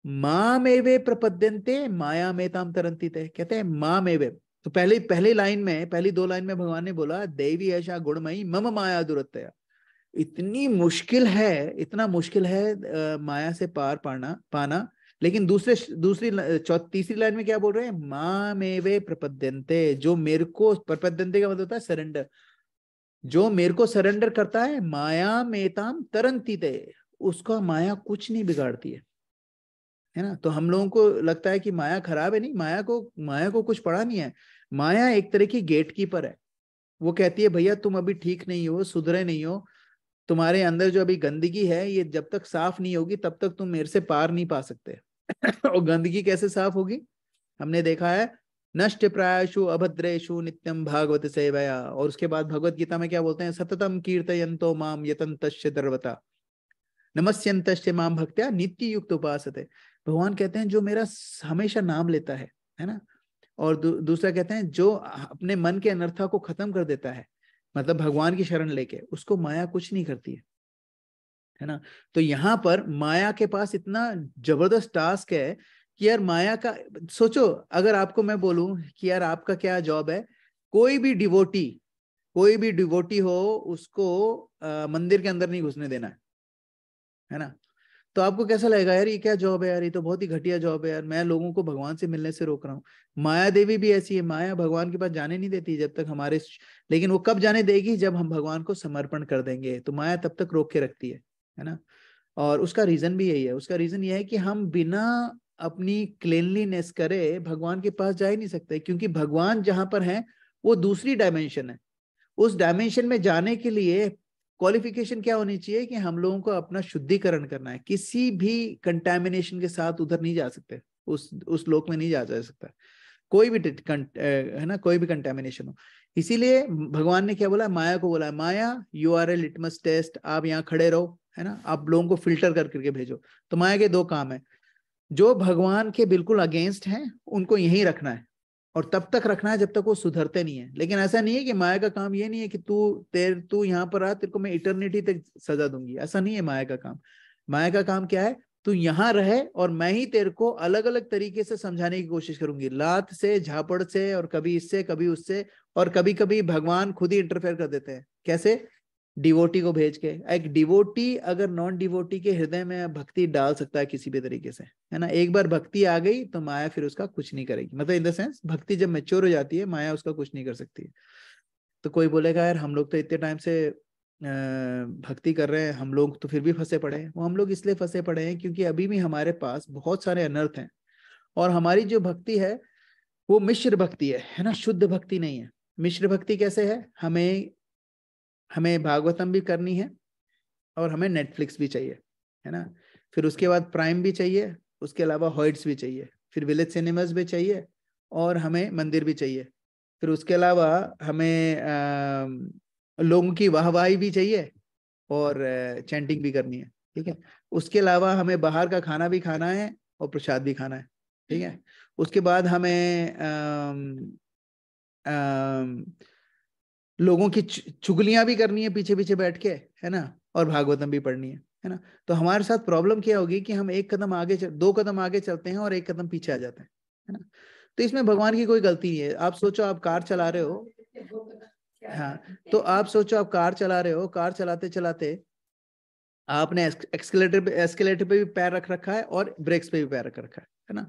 मामेवे प्रपद्यन्ते माया मेताम तरन्ति ते, कहते हैं मामेवे। तो पहली लाइन में, पहली दो लाइन में भगवान ने बोला देवी ऐशा गुणमयी मम माया दुरत्तया। इतनी मुश्किल है, इतना मुश्किल है माया से पार पाना। लेकिन तीसरी लाइन में क्या बोल रहे हैं? मामेवे प्रपद्यन्ते, जो मेरे को, प्रपद्यन्ते का मतलब होता है सरेंडर, जो मेरे को सरेंडर करता है, माया मेताम तरन्ति ते, उसका माया कुछ नहीं बिगाड़ती है ना। तो हम लोगों को लगता है कि माया खराब है, नहीं, माया को कुछ पड़ा नहीं है। माया एक तरह की गेट कीपर है। वो कहती है भैया तुम अभी ठीक नहीं हो, सुधरे नहीं हो, तुम्हारे अंदर जो अभी गंदगी है ये जब तक साफ नहीं होगी तब तक तुम मेरे से पार नहीं पा सकते। और गंदगी कैसे साफ होगी? हमने देखा है, नष्ट प्रायशु अभद्रेशु नित्यम भागवत सेवया। और उसके बाद भगवत गीता में क्या बोलते हैं? सततम कीर्तयन्तो माम यतन्तश्च दर्वता नमस्यन्तश्च माम भक्त्या नित्य युक्त उपासते। भगवान कहते हैं जो मेरा हमेशा नाम लेता है ना। और दूसरा कहते हैं जो अपने मन के अनर्था को खत्म कर देता है, मतलब भगवान की शरण लेके, उसको माया कुछ नहीं करती है ना। तो यहाँ पर माया के पास इतना जबरदस्त टास्क है कि यार माया का सोचो, अगर आपको मैं बोलूं कि यार आपका क्या जॉब है, कोई भी डिवोटी हो उसको मंदिर के अंदर नहीं घुसने देना है ना। तो आपको कैसा लगेगा? यार ये क्या जॉब है यार, ये तो बहुत ही घटिया जॉब है यार, मैं लोगों को भगवान से मिलने से रोक रहा हूँ। माया देवी भी ऐसी है, माया भगवान के पास जाने नहीं देती जब तक हमारे, लेकिन वो कब जाने देगी? जब हम भगवान को समर्पण कर देंगे, तो माया तब तक रोक के रखती है ना। और उसका रीजन भी यही है, उसका रीजन यह है कि हम बिना अपनी क्लीनलीनेस करे भगवान के पास जा ही नहीं सकते, क्योंकि भगवान जहां पर है वो दूसरी डायमेंशन है। उस डायमेंशन में जाने के लिए क्वालिफिकेशन क्या होनी चाहिए? कि हम लोगों को अपना शुद्धिकरण करना है, किसी भी कंटेमिनेशन के साथ उधर नहीं जा सकते, उस लोक में नहीं जा सकता। कोई भी है ना, कोई भी कंटेमिनेशन हो। इसीलिए भगवान ने क्या बोला, माया को बोला, माया you are a litmus test, आप यहाँ खड़े रहो, है ना, आप लोगों को फिल्टर कर करके भेजो। तो माया के दो काम है, जो भगवान के बिल्कुल अगेंस्ट हैं उनको यहीं रखना है, और तब तक रखना है जब तक वो सुधरते नहीं है। लेकिन ऐसा नहीं है कि माया का काम ये नहीं है कि तू यहाँ पर आ, तेरे को मैं इटर्निटी तक सजा दूंगी, ऐसा नहीं है माया का काम। माया का काम क्या है, तू यहाँ रहे और मैं ही तेरे को अलग अलग तरीके से समझाने की कोशिश करूंगी, लात से, झापड़ से, और कभी इससे कभी उससे, और कभी कभी भगवान खुद ही इंटरफेयर कर देते हैं। कैसे? डिवोटी को भेज के। एक डिवोटी अगर नॉन डिवोटी के हृदय में भक्ति डाल सकता है किसी भी तरीके से, है ना, एक बार भक्ति आ गई तो माया फिर उसका कुछ नहीं करेगी। मतलब इन द सेंस भक्ति जब मैच्योर हो जाती है, माया उसका कुछ नहीं कर सकती है। तो कोई बोलेगा यार हम लोग तो इतने टाइम से भक्ति कर रहे हैं, हम लोग तो फिर भी फंसे पड़े हैं। वो हम लोग इसलिए फंसे पड़े हैं क्योंकि अभी भी हमारे पास बहुत सारे अनर्थ हैं, और हमारी जो भक्ति है वो मिश्र भक्ति है ना, शुद्ध भक्ति नहीं है। मिश्र भक्ति कैसे है, हमें भागवतम भी करनी है, और हमें नेटफ्लिक्स भी चाहिए, है ना, फिर उसके बाद प्राइम भी चाहिए, उसके अलावा हॉइट्स भी चाहिए, फिर विलेज सिनेमास भी चाहिए, और हमें मंदिर भी चाहिए, फिर उसके अलावा हमें लोगों की वाहवाही भी चाहिए, और चैंटिंग भी करनी है, ठीक है। उसके अलावा हमें बाहर का खाना भी खाना है और प्रसाद भी खाना है, ठीक है। उसके बाद हमें लोगों की चुगलियां भी करनी है पीछे पीछे बैठ के, है ना, और भागवतम भी पढ़नी है ना। तो हमारे साथ प्रॉब्लम क्या होगी कि हम एक कदम आगे दो कदम आगे चलते हैं और एक कदम पीछे आ जाते हैं, है ना। तो इसमें भगवान की कोई गलती नहीं है। आप सोचो आप कार चला रहे हो, हाँ, तो आप सोचो आप कार चला रहे हो, कार चलाते चलाते आपने एस्केलेटर पे भी पैर रख रखा है और ब्रेक्स पे भी पैर रख रखा है ना।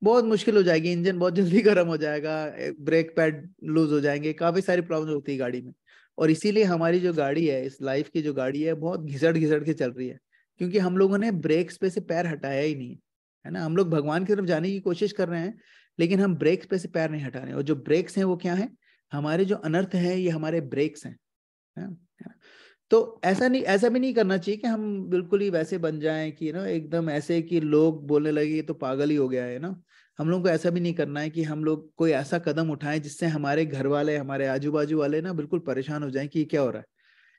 बहुत मुश्किल हो जाएगी, इंजन बहुत जल्दी गर्म हो जाएगा, ब्रेक पैड लूज हो जाएंगे, काफी सारी प्रॉब्लम होती है गाड़ी में। और इसीलिए हमारी जो गाड़ी है, इस लाइफ की जो गाड़ी है, बहुत घिसट घिसट के चल रही है, क्योंकि हम लोगों ने ब्रेक्स पे से पैर हटाया ही नहीं, है ना। हम लोग भगवान की तरफ जाने की कोशिश कर रहे हैं, लेकिन हम ब्रेक्स पे से पैर नहीं हटा रहे। और जो ब्रेक्स हैं वो क्या है, हमारे जो अनर्थ है ये हमारे ब्रेक्स हैं, है ना? तो ऐसा भी नहीं करना चाहिए कि हम बिल्कुल ही वैसे बन जाएं कि ना एकदम ऐसे कि लोग बोलने लगे ये तो पागल ही हो गया है ना। हम लोग को ऐसा भी नहीं करना है कि हम लोग कोई ऐसा कदम उठाएं जिससे हमारे घर वाले, हमारे आजू बाजू वाले ना बिल्कुल परेशान हो जाएं कि क्या हो रहा है।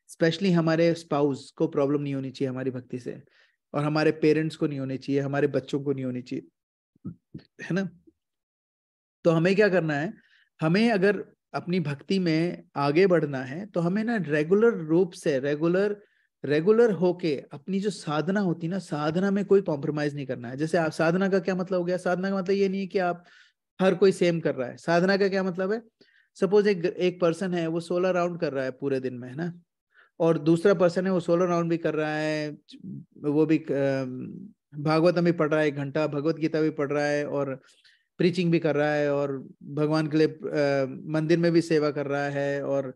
स्पेशली हमारे स्पाउस को प्रॉब्लम नहीं होनी चाहिए हमारी भक्ति से, और हमारे पेरेंट्स को नहीं होनी चाहिए, हमारे बच्चों को नहीं होनी चाहिए, है ना। तो हमें क्या करना है, हमें अगर अपनी भक्ति में आगे बढ़ना है तो हमें ना रेगुलर रूप से रेगुलर होके अपनी जो साधना होती है ना, साधना में कोई कॉम्प्रोमाइज नहीं करना है। जैसे आप, साधना का क्या मतलब हो गया, साधना का मतलब ये नहीं है कि आप हर कोई सेम कर रहा है। साधना का क्या मतलब है, सपोज एक पर्सन है वो 16 राउंड कर रहा है पूरे दिन में, है ना, और दूसरा पर्सन है वो 16 राउंड भी कर रहा है, वो भी भागवतम भी पढ़ रहा है, 1 घंटा भगवत गीता भी पढ़ रहा है, और प्रीचिंग भी कर रहा है, और भगवान के लिए मंदिर में भी सेवा कर रहा है, और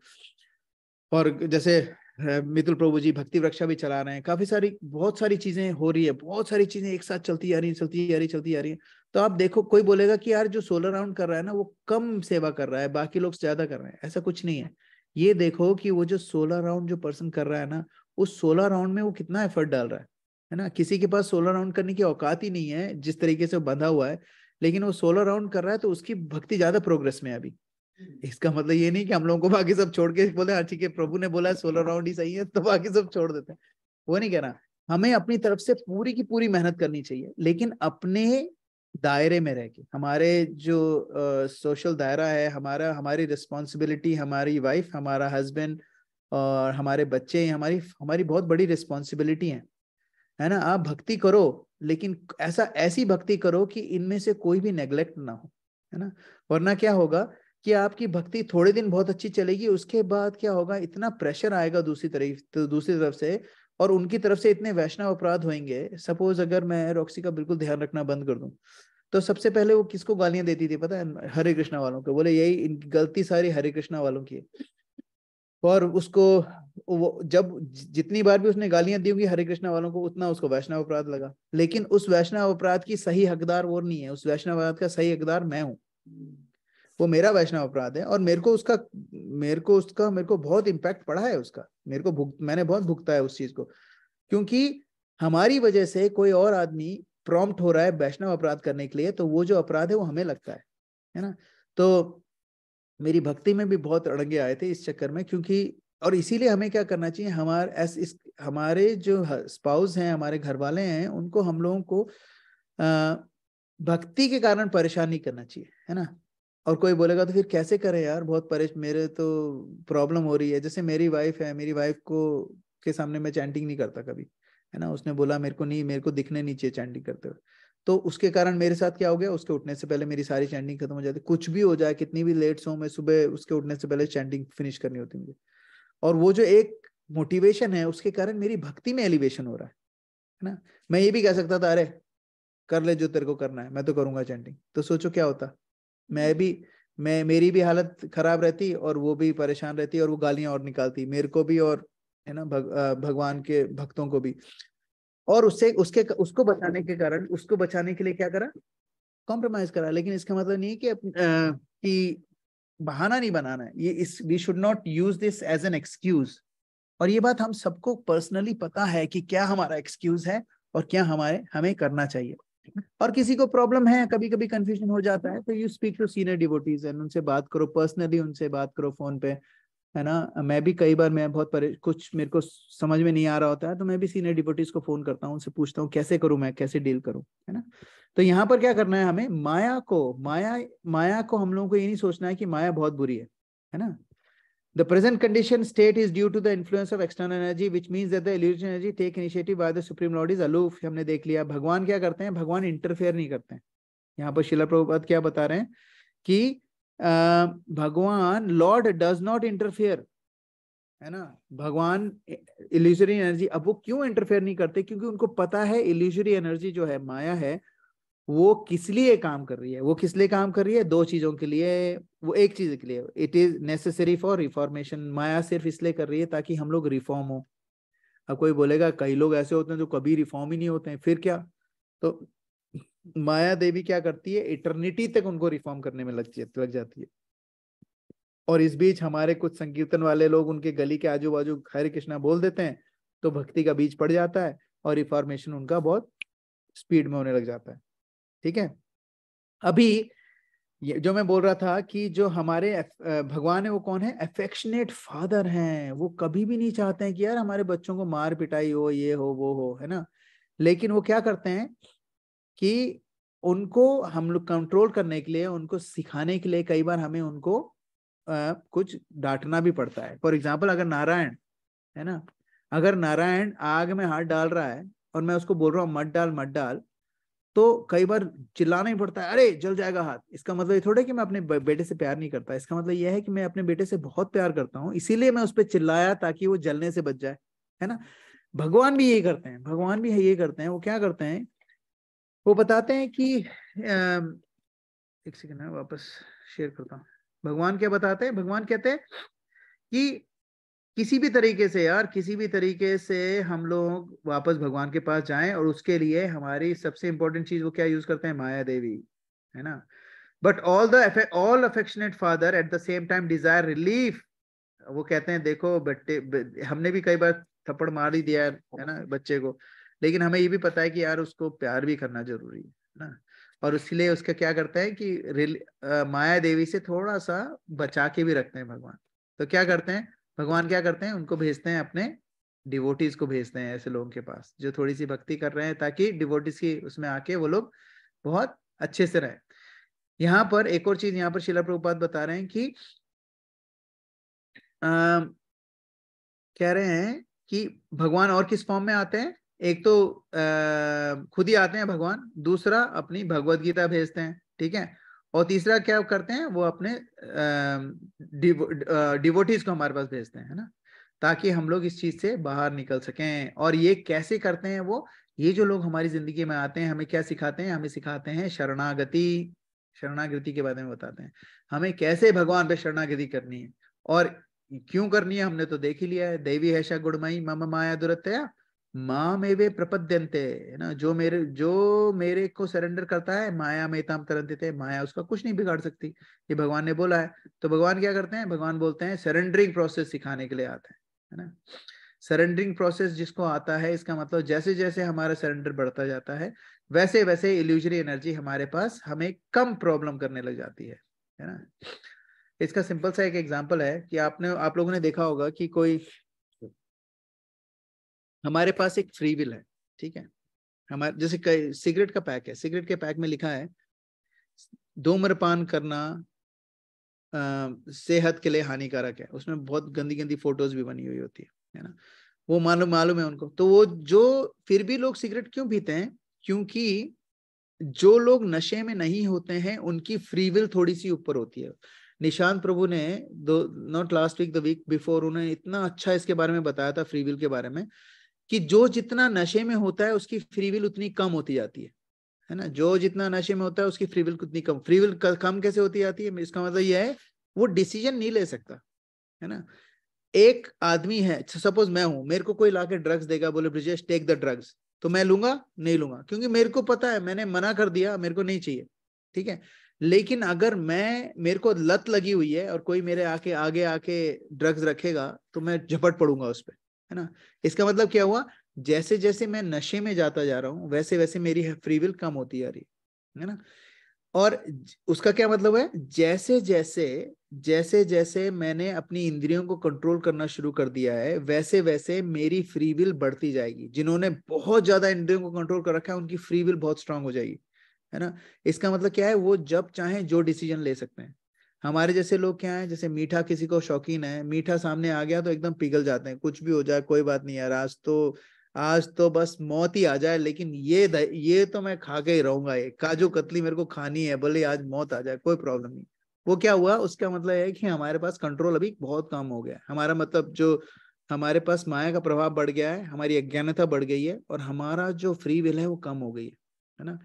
जैसे मितुल प्रभु जी भक्ति वृक्षा भी चला रहे हैं। काफी सारी बहुत सारी चीजें हो रही है, बहुत सारी चीजें एक साथ चलती आ रही है। तो आप देखो, कोई बोलेगा कि यार जो 16 राउंड कर रहा है ना वो कम सेवा कर रहा है, बाकी लोग ज्यादा कर रहे हैं, ऐसा कुछ नहीं है। ये देखो कि वो जो 16 राउंड जो पर्सन कर रहा है ना, उस 16 राउंड में वो कितना एफर्ट डाल रहा है ना। किसी के पास 16 राउंड करने की औकात ही नहीं है जिस तरीके से वो बंधा हुआ है, लेकिन वो 16 राउंड कर रहा है तो उसकी भक्ति ज्यादा प्रोग्रेस में है अभी। इसका मतलब ये नहीं कि हम लोगों को बाकी सब छोड़ के बोले हाँ ठीक है प्रभु ने बोला है 16 राउंड ही सही है तो बाकी सब छोड़ देते हैं, वो नहीं कहना। हमें अपनी तरफ से पूरी की पूरी मेहनत करनी चाहिए, लेकिन अपने दायरे में रह के। हमारे जो सोशल दायरा है, हमारी रिस्पॉन्सिबिलिटी, हमारी वाइफ, हमारा हस्बैंड और हमारे बच्चे, हमारी बहुत बड़ी रिस्पॉन्सिबिलिटी है ना। आप भक्ति करो, लेकिन ऐसी भक्ति करो कि इनमें से कोई भी नेग्लेक्ट ना हो, है ना। वरना क्या होगा कि आपकी भक्ति थोड़े दिन बहुत अच्छी चलेगी, उसके बाद क्या होगा, इतना प्रेशर आएगा दूसरी तरफ से, और उनकी तरफ से इतने वैष्णव अपराध होंगे। सपोज अगर मैं रॉक्सी का बिल्कुल ध्यान रखना बंद कर दूं, तो सबसे पहले वो किसको गालियां देती थी पता है, हरे कृष्णा वालों को। बोले यही इनकी गलती सारी हरे कृष्णा वालों की है। और उसको वो जब जितनी बार भी उसने गालियां दी होंगी हरे कृष्णा वालों को, उतना उसको वैष्णव अपराध लगा। लेकिन उस वैष्णव अपराध की सही हकदार वो नहीं है, उस वैष्णव अपराध का सही हकदार मैं हूँ। वो मेरा वैष्णव अपराध है, और मेरे को बहुत इम्पैक्ट पड़ा है उसका। मैंने बहुत भुगता है उस चीज को, क्योंकि हमारी वजह से कोई और आदमी प्रॉम्प्ट हो रहा है वैष्णव अपराध करने के लिए, तो वो जो अपराध है वो हमें लगता है ना। तो मेरी भक्ति में भी बहुत अड़ंगे आए थे इस चक्कर में, क्योंकि और इसीलिए हमें क्या करना चाहिए, हमारे जो स्पाउस हैं, हमारे घर वाले हैं, उनको हम लोगों को भक्ति के कारण परेशान नहीं करना चाहिए, है ना। और कोई बोलेगा तो फिर कैसे करें यार, बहुत मेरे तो प्रॉब्लम हो रही है। जैसे मेरी वाइफ है, मेरी वाइफ को के सामने मैं चैंटिंग नहीं करता कभी, है ना। उसने बोला मेरे को दिखने नहीं चाहिए चैंटिंग करते हुए। तो उसके कारण मेरे साथ क्या हो गया, उसके उठने से पहले मेरी सारी चैंटिंग खत्म हो जाती। कुछ भी हो जाए, कितनी भी लेट सो, मैं सुबह उसके उठने से पहले चैंटिंग फिनिश करनी होती मुझे। और वो जो एक मोटिवेशन है, उसके कारण मेरी भक्ति में एलिवेशन हो रहा है ना। मैं ये भी कह सकता था, अरे कर ले जो तेरे को करना है, मैं तो करूंगा चैंटिंग। तो सोचो क्या होता, मेरी भी हालत खराब रहती और वो भी परेशान रहती और वो गालियां और निकालती मेरे को भी, और है ना भगवान के भक्तों को भी। और उसको बचाने के लिए क्या करा, कॉम्प्रोमाइज करा। लेकिन इसका मतलब नहीं है कि बहाना नहीं बनाना है। We should not use this as an excuse. और ये बात हम सबको पर्सनली पता है कि क्या हमारा एक्सक्यूज है और क्या हमें करना चाहिए। और किसी को प्रॉब्लम है, कभी कभी कंफ्यूजन हो जाता है, तो you speak to senior devotees and उनसे बात करो, पर्सनली उनसे बात करो फोन पे, है ना। मैं भी कई बार, मैं बहुत कुछ मेरे को समझ में नहीं आ रहा होता है, तो मैं भी सीनियर डिवोटीज को फोन करता हूँ, उनसे पूछता हूँ कैसे करूँ, मैं कैसे डील करूँ, है ना। तो यहाँ पर क्या करना है हमें, माया को हम लोगों को ये नहीं सोचना है कि माया बहुत बुरी है ना। The present condition state is due to the influence of external energy, which means that the illusion energy take initiative by the Supreme Lord is aloof. हमने देख लिया। भगवान क्या करते हैं, भगवान इंटरफेयर नहीं करते हैं। यहाँ पर शिला प्रभुपाद क्या बता रहे हैं कि भगवान लॉर्ड डज नॉट इंटरफेयर, है ना। भगवान इल्यूजरी एनर्जी, अब वो क्यों इंटरफेयर नहीं करते, क्योंकि उनको पता है इल्यूजरी एनर्जी जो है, माया है, वो किस लिए काम कर रही है। वो किस लिए काम कर रही है, दो चीजों के लिए, वो एक चीज के लिए, it is necessary for reformation. माया सिर्फ इसलिए कर रही है ताकि हम लोग रिफॉर्म हो। अब कोई बोलेगा कई लोग ऐसे होते हैं जो कभी रिफॉर्म ही नहीं होते हैं, फिर क्या। तो माया देवी क्या करती है, इटर्निटी तक उनको रिफॉर्म करने में लग जाती है। और इस बीच हमारे कुछ संकीर्तन वाले लोग उनके गली के आजू बाजू हरे कृष्णा बोल देते हैं, तो भक्ति का बीज पड़ जाता है और रिफॉर्मेशन उनका बहुत स्पीड में होने लग जाता है। ठीक है। अभी जो मैं बोल रहा था कि जो हमारे भगवान है वो कौन है, अफेक्शनेट फादर हैं। वो कभी भी नहीं चाहते हैं कि यार हमारे बच्चों को मार पिटाई हो, ये हो वो हो, है ना। लेकिन वो क्या करते हैं कि उनको हम लोग कंट्रोल करने के लिए, उनको सिखाने के लिए कई बार हमें उनको कुछ डांटना भी पड़ता है। फॉर एग्जाम्पल, अगर नारायण, है ना, अगर नारायण आग में हाथ डाल रहा है और मैं उसको बोल रहा हूँ मत डाल, तो कई बार चिल्लाना ही पड़ता है, अरे जल जाएगा हाथ। इसका मतलब ये थोड़ा कि मैं अपने बेटे से प्यार नहीं करता, इसका मतलब ये है कि मैं अपने बेटे से बहुत प्यार करता हूँ, इसीलिए मैं उस पर चिल्लाया ताकि वो जलने से बच जाए, है ना। भगवान भी यही करते हैं, वो क्या करते हैं, वो बताते हैं कि एक सेकंड है, वापस शेयर करता हूँ। भगवान क्या बताते हैं, भगवान कहते हैं कि किसी भी तरीके से हम लोग वापस भगवान के पास जाएं, और उसके लिए हमारी सबसे इंपॉर्टेंट चीज वो क्या यूज करते हैं, माया देवी, है ना। But all affectionate father at the same time desire relief. वो कहते हैं देखो हमने भी कई बार थप्पड़ मार ही दिया है ना बच्चे को, लेकिन हमें ये भी पता है कि यार उसको प्यार भी करना जरूरी है ना। और इसलिए उसका क्या करता है कि माया देवी से थोड़ा सा बचा के भी रखते हैं भगवान। तो क्या करते हैं भगवान, क्या करते हैं, उनको भेजते हैं, अपने डिवोटीज को भेजते हैं ऐसे लोगों के पास जो थोड़ी सी भक्ति कर रहे हैं, ताकि डिवोटीज की उसमें आके वो लोग बहुत अच्छे से रहे। यहाँ पर एक और चीज यहाँ पर शिला प्रभुपाद बता रहे हैं कि कह रहे हैं कि भगवान और किस फॉर्म में आते हैं, एक तो खुद ही आते हैं भगवान, दूसरा अपनी भगवत गीता भेजते हैं, ठीक है, और तीसरा क्या करते हैं, वो अपने डिवोटीज को हमारे पास भेजते हैं, है ना, ताकि हम लोग इस चीज से बाहर निकल सकें। और ये कैसे करते हैं वो, ये जो लोग हमारी जिंदगी में आते हैं हमें क्या सिखाते हैं, हमें सिखाते हैं शरणागति के बारे में बताते हैं, हमें कैसे भगवान पे शरणागति करनी है और क्यों करनी है, हमने तो देख ही लिया है। देवी हैषा गुणमयी मम माया दुरतया माँ मेवे प्रपद्यन्ते, है ना। जो मेरे को सरेंडर करता है माया में ताम तरंते, माया उसका कुछ नहीं बिगाड़ सकती, ये भगवान ने बोला है। तो भगवान क्या करते हैं, भगवान बोलते हैं सरेंडरिंग प्रोसेस सिखाने के लिए आते हैं, है ना। सरेंडरिंग प्रोसेस जिसको आता है, इसका मतलब जैसे जैसे हमारा सरेंडर बढ़ता जाता है, वैसे वैसे इल्यूजरी एनर्जी हमारे पास हमें कम प्रॉब्लम करने लग जाती है। है ना। इसका सिंपल सा एक एग्जांपल है कि आप लोगों ने देखा होगा कि कोई, हमारे पास एक फ्री विल है, ठीक है। हमारे जैसे सिगरेट का पैक है, सिगरेट के पैक में लिखा है धूम्रपान करना सेहत के लिए हानिकारक है। उसमें बहुत गंदी गंदी फोटोज भी बनी हुई होती है ना। वो मालूम है उनको। तो वो जो फिर भी लोग सिगरेट क्यों पीते हैं? क्योंकि जो लोग नशे में नहीं होते हैं उनकी फ्री विल थोड़ी सी ऊपर होती है। निशांत प्रभु ने not last week, the week before, उन्होंने इतना अच्छा इसके बारे में बताया था फ्री विल के बारे में, कि जो जितना नशे में होता है उसकी फ्री विल उतनी कम होती जाती है ना। जो जितना नशे में होता है उसकी फ्री विल उतनी कम। फ्री विल कम कैसे होती जाती है? इसका मतलब यह है वो डिसीजन नहीं ले सकता, है ना। एक आदमी है, सपोज मैं हूं, मेरे को कोई लाके ड्रग्स देगा, बोले ब्रिजेश टेक द ड्रग्स, तो मैं लूंगा? नहीं लूंगा, क्योंकि मेरे को पता है, मैंने मना कर दिया, मेरे को नहीं चाहिए, ठीक है। लेकिन अगर मेरे को लत लगी हुई है और कोई मेरे आगे आके ड्रग्स रखेगा तो मैं झपट पड़ूंगा उस पर, है ना। इसका मतलब क्या हुआ? जैसे जैसे मैं नशे में जाता जा रहा हूं वैसे वैसे मेरी फ्री विल कम होती जा रही है ना। और उसका क्या मतलब है? जैसे जैसे मैंने अपनी इंद्रियों को कंट्रोल करना शुरू कर दिया है वैसे वैसे मेरी फ्री विल बढ़ती जाएगी। जिन्होंने बहुत ज्यादा इंद्रियों को कंट्रोल कर रखा है उनकी फ्री विल बहुत स्ट्रांग हो जाएगी, है ना। इसका मतलब क्या है? वो जब चाहे जो डिसीजन ले सकते हैं। हमारे जैसे लोग क्या है, जैसे मीठा किसी को शौकीन है, मीठा सामने आ गया तो एकदम पिघल जाते हैं, कुछ भी हो जाए कोई बात नहीं यार, आज तो बस मौत ही आ जाए, लेकिन ये तो मैं खा के ही रहूंगा, ये काजू कतली मेरे को खानी है, भले आज मौत आ जाए कोई प्रॉब्लम नहीं। वो क्या हुआ? उसका मतलब है कि हमारे पास कंट्रोल अभी बहुत कम हो गया है। हमारा मतलब जो हमारे पास माया का प्रभाव बढ़ गया है, हमारी अज्ञानता बढ़ गई है, और हमारा जो फ्री विल है वो कम हो गई है ना।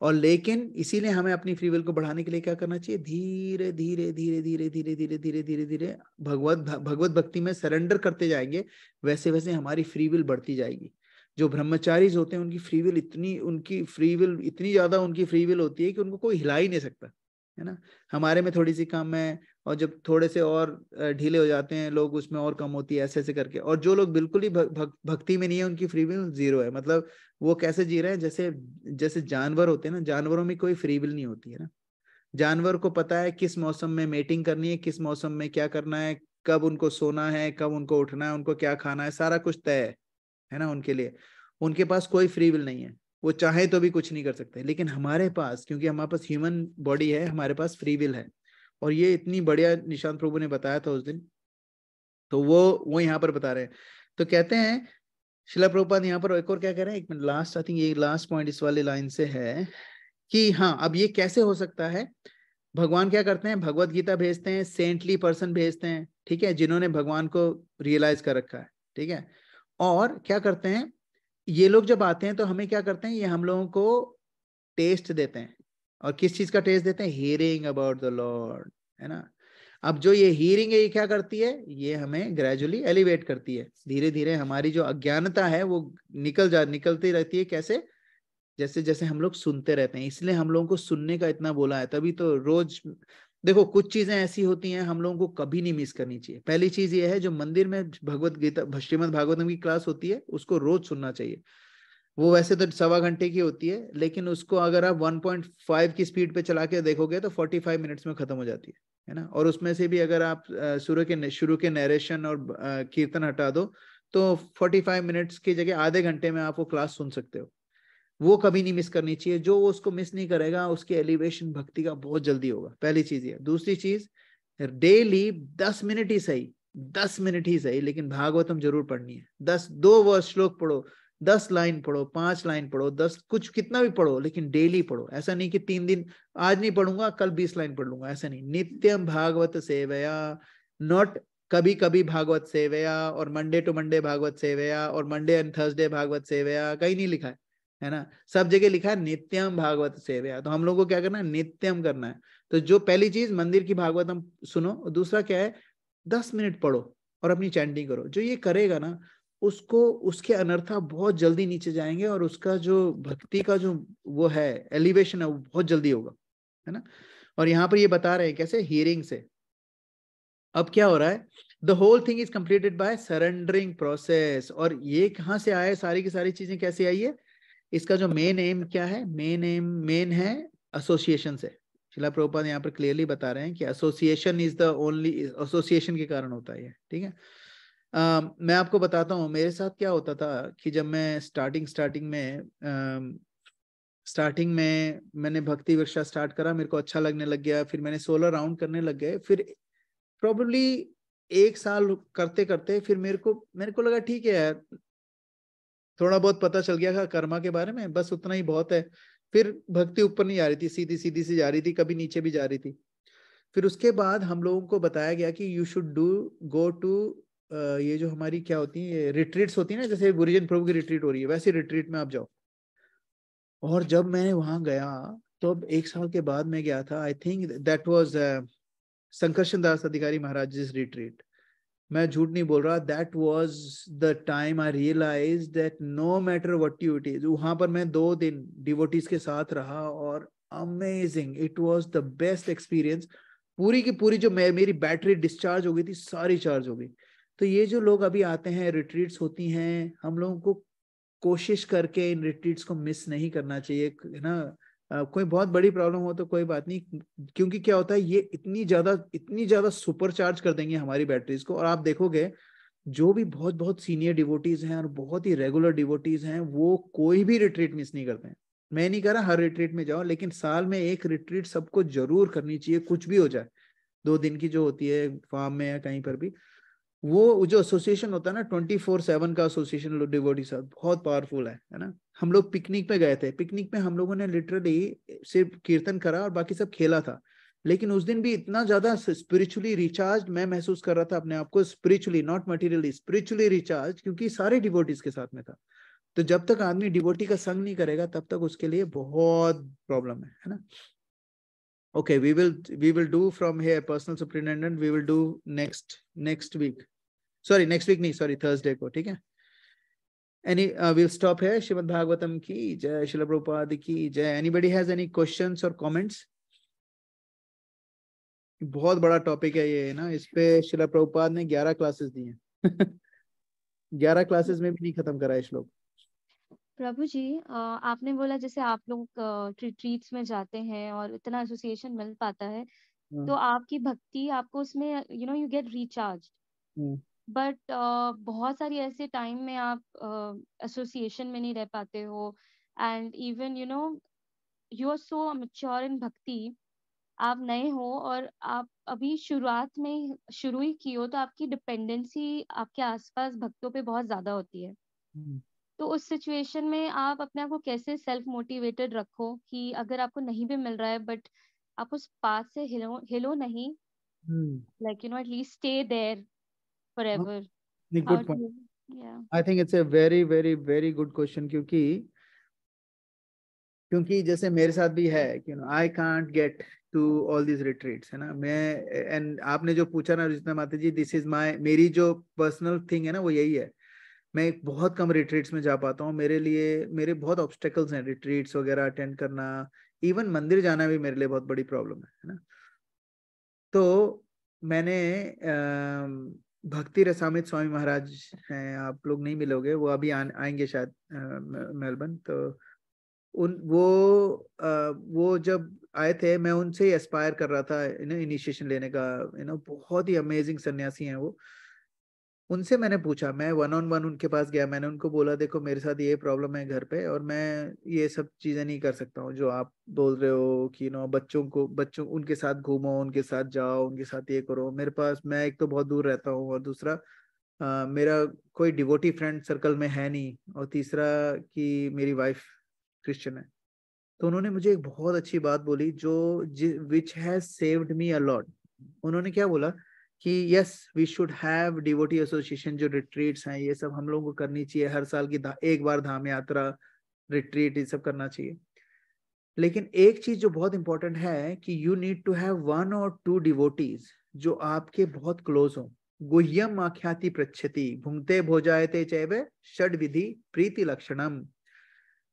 और लेकिन इसीलिए हमें अपनी फ्री विल को बढ़ाने के लिए क्या करना चाहिए? धीरे धीरे धीरे धीरे धीरे धीरे धीरे धीरे धीरे भगवत भक्ति में सरेंडर करते जाएंगे, वैसे वैसे हमारी फ्री विल बढ़ती जाएगी। जो ब्रह्मचारीज होते हैं उनकी फ्री विल इतनी ज्यादा उनकी फ्री विल होती है कि उनको कोई हिला ही नहीं सकता, है ना। हमारे में थोड़ी सी कम है, और जब थोड़े से और ढीले हो जाते हैं लोग उसमें और कम होती है, ऐसे ऐसे करके। और जो लोग बिल्कुल ही भक्ति में नहीं है उनकी फ्री विल जीरो है। मतलब वो कैसे जी रहे हैं? जैसे जानवर होते हैं ना, जानवरों में कोई फ्री विल नहीं होती है ना। जानवर को पता है किस मौसम में मेटिंग करनी है, किस मौसम में क्या करना है, कब उनको सोना है, कब उनको उठना है, उनको क्या खाना है, सारा कुछ तय है ना उनके लिए। उनके पास कोई फ्री विल नहीं है, वो चाहे तो भी कुछ नहीं कर सकते। लेकिन हमारे पास, क्योंकि हमारे पास ह्यूमन बॉडी है, हमारे पास फ्री विल है। और ये इतनी बढ़िया निशांत प्रभु ने बताया था उस दिन, तो वो यहाँ पर बता रहे हैं। तो कहते हैं शिला प्रभुपाद यहाँ पर एक और क्या कह रहे हैं, एक मिनट, लास्ट आई थिंक ये लास्ट पॉइंट इस वाले लाइन से है कि हाँ, अब ये कैसे हो सकता है? भगवान क्या करते हैं? भगवत गीता भेजते हैं, सेंटली पर्सन भेजते हैं, ठीक है, जिन्होंने भगवान को रियलाइज कर रखा है, ठीक है। और क्या करते हैं ये लोग? जब आते हैं तो हमें क्या करते हैं? ये हम लोगों को टेस्ट देते हैं। और किस चीज का टेस्ट देते हैं? हियरिंग अबाउट द लॉर्ड, है ना। अब जो ये हियरिंग है ये क्या करती है? ये हमें ग्रेजुअली एलिवेट करती है, धीरे धीरे हमारी जो अज्ञानता है वो निकलती रहती है। कैसे? जैसे जैसे हम लोग सुनते रहते हैं। इसलिए हम लोगों को सुनने का इतना बोला है, तभी तो रोज देखो कुछ चीजें ऐसी होती हैं हम लोगों को कभी नहीं मिस करनी चाहिए। पहली चीज ये है, जो मंदिर में भगवत गीता श्रीमद् भागवतम की क्लास होती है उसको रोज सुनना चाहिए। वो वैसे तो 1.25 घंटे की होती है, लेकिन उसको अगर आप 1.5 की स्पीड पे चला के देखोगे तो 45 मिनट्स में खत्म हो जाती है ना। और उसमें से भी अगर आप शुरू के नरेशन और कीर्तन हटा दो तो 45 मिनट्स की जगह आधे घंटे में आप वो क्लास सुन सकते हो। वो कभी नहीं मिस करनी चाहिए। जो उसको मिस नहीं करेगा उसके एलिवेशन भक्ति का बहुत जल्दी होगा। पहली चीज ये। दूसरी चीज, डेली 10 मिनट ही सही, 10 मिनट ही सही, लेकिन भागवतम जरूर पढ़नी है। 2 श्लोक पढ़ो, 10 लाइन पढ़ो, 5 लाइन पढ़ो, 10 कुछ कितना भी पढ़ो, लेकिन डेली पढ़ो। ऐसा नहीं कि 3 दिन आज नहीं पढ़ूंगा कल 20 लाइन पढ़ लूंगा, ऐसा नहीं। नित्यम भागवत सेवया, नॉट कभी कभी भागवत सेवया और मंडे टू मंडे भागवत सेवया और मंडे एंड थर्सडे भागवत सेवया, कहीं नहीं लिखा है ना। सब जगह लिखा है नित्यम भागवत सेवया। तो हम लोग को क्या करना है? नित्यम करना है। तो जो पहली चीज, मंदिर की भागवतम सुनो। दूसरा क्या है? 10 मिनट पढ़ो और अपनी चैंटिंग करो। जो ये करेगा ना उसको, उसके अनर्था बहुत जल्दी नीचे जाएंगे और उसका जो भक्ति का जो वो है एलिवेशन है वो बहुत जल्दी होगा, है ना। और यहाँ पर ये बता रहे हैं कैसे, हियरिंग से। अब क्या हो रहा है? The whole thing is completed by surrendering process. और ये कहाँ से आए? सारी की सारी चीजें कैसे आई है? इसका जो मेन एम क्या है? मेन है एसोसिएशन से, शिला प्रभुपाद यहाँ पर क्लियरली बता रहे हैं कि association is the only, association के कारण होता है ये, ठीक है। मैं आपको बताता हूँ मेरे साथ क्या होता था कि जब मैं स्टार्टिंग में मैंने भक्ति वर्षा स्टार्ट करा, मेरे को अच्छा लगने लग गया, फिर मैंने 16 राउंड करने लग गए, फिर प्रॉब्ली 1 साल करते करते फिर मेरे को लगा ठीक है यार, थोड़ा बहुत पता चल गया था कर्मा के बारे में, बस उतना ही बहुत है। फिर भक्ति ऊपर नहीं जा रही थी, सीधी सीधी सी जा रही थी, कभी नीचे भी जा रही थी। फिर उसके बाद हम लोगों को बताया गया कि यू शुड गो टू ये जो हमारी क्या होती है रिट्रीट्स होती है ना, जैसे गुरुजन प्रभु की रिट्रीट हो रही है वैसे रिट्रीट में आप जाओ। और जब मैं वहां गया तो अब 1 साल के बाद मैं गया था, I think that was Sankarshan दास अधिकारी महाराज जिस रिट्रीट, मैं झूठ नहीं बोल रहा, that was the time I realise that no matter what you it is. वहां पर मैं 2 दिन डिवोटीज के साथ रहा और amazing, it was the best experience. पूरी की पूरी जो मेरी बैटरी डिस्चार्ज हो गई थी, सारी चार्ज हो गई। तो ये जो लोग अभी आते हैं, रिट्रीट्स होती हैं, हम लोगों को कोशिश करके इन रिट्रीट्स को मिस नहीं करना चाहिए, है ना। कोई बहुत बड़ी प्रॉब्लम हो तो कोई बात नहीं, क्योंकि क्या होता है ये इतनी ज्यादा सुपर चार्ज कर देंगे हमारी बैटरीज को। और आप देखोगे जो भी बहुत बहुत सीनियर डिवोटीज हैं और बहुत ही रेगुलर डिवोटीज हैं, वो कोई भी रिट्रीट मिस नहीं करते हैं। मैं नहीं कह रहा हर रिट्रीट में जाओ, लेकिन साल में 1 रिट्रीट सबको जरूर करनी चाहिए, कुछ भी हो जाए। 2 दिन की जो होती है फार्म में या कहीं पर भी, वो जो एसोसिएशन होता है ना 24/7 का एसोसिएशन डिवोटी साथ, बहुत पावरफुल है ना। हम लोग पिकनिक पे गए थे, पिकनिक में हम लोगों ने लिटरली सिर्फ कीर्तन करा और बाकी सब खेला था, लेकिन उस दिन भी इतना ज्यादा स्पिरिचुअली रिचार्ज मैं महसूस कर रहा था अपने आप को, spiritually not materially, spiritually recharge, क्योंकि सारे डिवोटीज के साथ में था। तो जब तक आदमी डिवोटी का संग नहीं करेगा तब तक उसके लिए बहुत प्रॉब्लम है ना। Okay, we will do from here personal superintendent, we will do next week, sorry next week नहीं, sorry Thursday को, ठीक है। we'll stop here. Shrimad Bhagavatam की जय, श्रील प्रभुपाद की जय। anybody has any questions or comments? बहुत बड़ा टॉपिक है ये ना, इस पे श्रील प्रभुपाद ने 11 क्लासेस दी हैं 11 क्लासेस में भी नहीं खत्म करा है श्लोक। प्रभु जी, आपने बोला जैसे आप लोग रिट्रीट्स में जाते हैं और इतना एसोसिएशन मिल पाता है, तो आपकी भक्ति आपको उसमें यू गेट रिचार्ज। बट बहुत सारी ऐसे टाइम में आप एसोसिएशन में नहीं रह पाते हो, and even you are so mature in bhakti, आप नए हो और आप अभी शुरुआत में शुरू ही की हो, तो आपकी डिपेंडेंसी आपके आसपास भक्तों पे बहुत ज्यादा होती है। तो उस सिचुएशन में आप अपने आप को कैसे सेल्फ मोटिवेटेड रखो कि अगर आपको नहीं भी मिल रहा है बट आप उस पाथ से हिलो नहीं, like at least stay there forever. Good point, I think it's a very very very good question, क्योंकि जैसे मेरे साथ भी है कि I can't get to all this retreats, है ना। मैं एंड आपने जो पूछा ना रिजना माता जी, दिस इज मेरी जो पर्सनल थिंग है ना, वो यही है। मैं बहुत कम रिट्रीट्स में जा पाता हूँ, मेरे बहुत ऑब्स्टेकल्स हैं रिट्रीट्स वगैरह अटेंड करना, इवन मंदिर जाना भी मेरे लिए बहुत बड़ी प्रॉब्लम है ना। तो मैंने भक्ति रसामित स्वामी महाराज हैं, आप लोग नहीं मिलोगे, वो अभी आएंगे शायद मेलबर्न। तो वो जब आए थे मैं उनसे ही एस्पायर कर रहा था इनिशिएशन लेने का, बहुत ही अमेजिंग सन्यासी हैं वो। उनसे मैंने पूछा, मैं 1-on-1 उनके पास गया, मैंने उनको बोला देखो मेरे साथ ये प्रॉब्लम है घर पे, और मैं ये सब चीजें नहीं कर सकता हूँ जो आप बोल रहे हो कि बच्चों उनके साथ घूमो, उनके साथ जाओ, उनके साथ ये करो। मेरे पास, मैं एक तो बहुत दूर रहता हूँ, और दूसरा मेरा कोई डिवोटी फ्रेंड सर्कल में है नहीं, और तीसरा कि मेरी वाइफ क्रिश्चियन है। तो उन्होंने मुझे एक बहुत अच्छी बात बोली जो which has saved me a lot. उन्होंने क्या बोला कि yes we should have devotee association, जो रिट्रीट्स हैं ये सब हम लोगों को करनी चाहिए, हर साल की एक बार धाम यात्रा, रिट्रीट, ये सब करना चाहिए। लेकिन एक चीज जो बहुत इंपॉर्टेंट है कि you need to have 1 or 2 devotees जो आपके बहुत क्लोज हो। गुह्यम आख्याति पृच्छति भुंगते भोजायते चैव षड विधि प्रीति लक्षणम।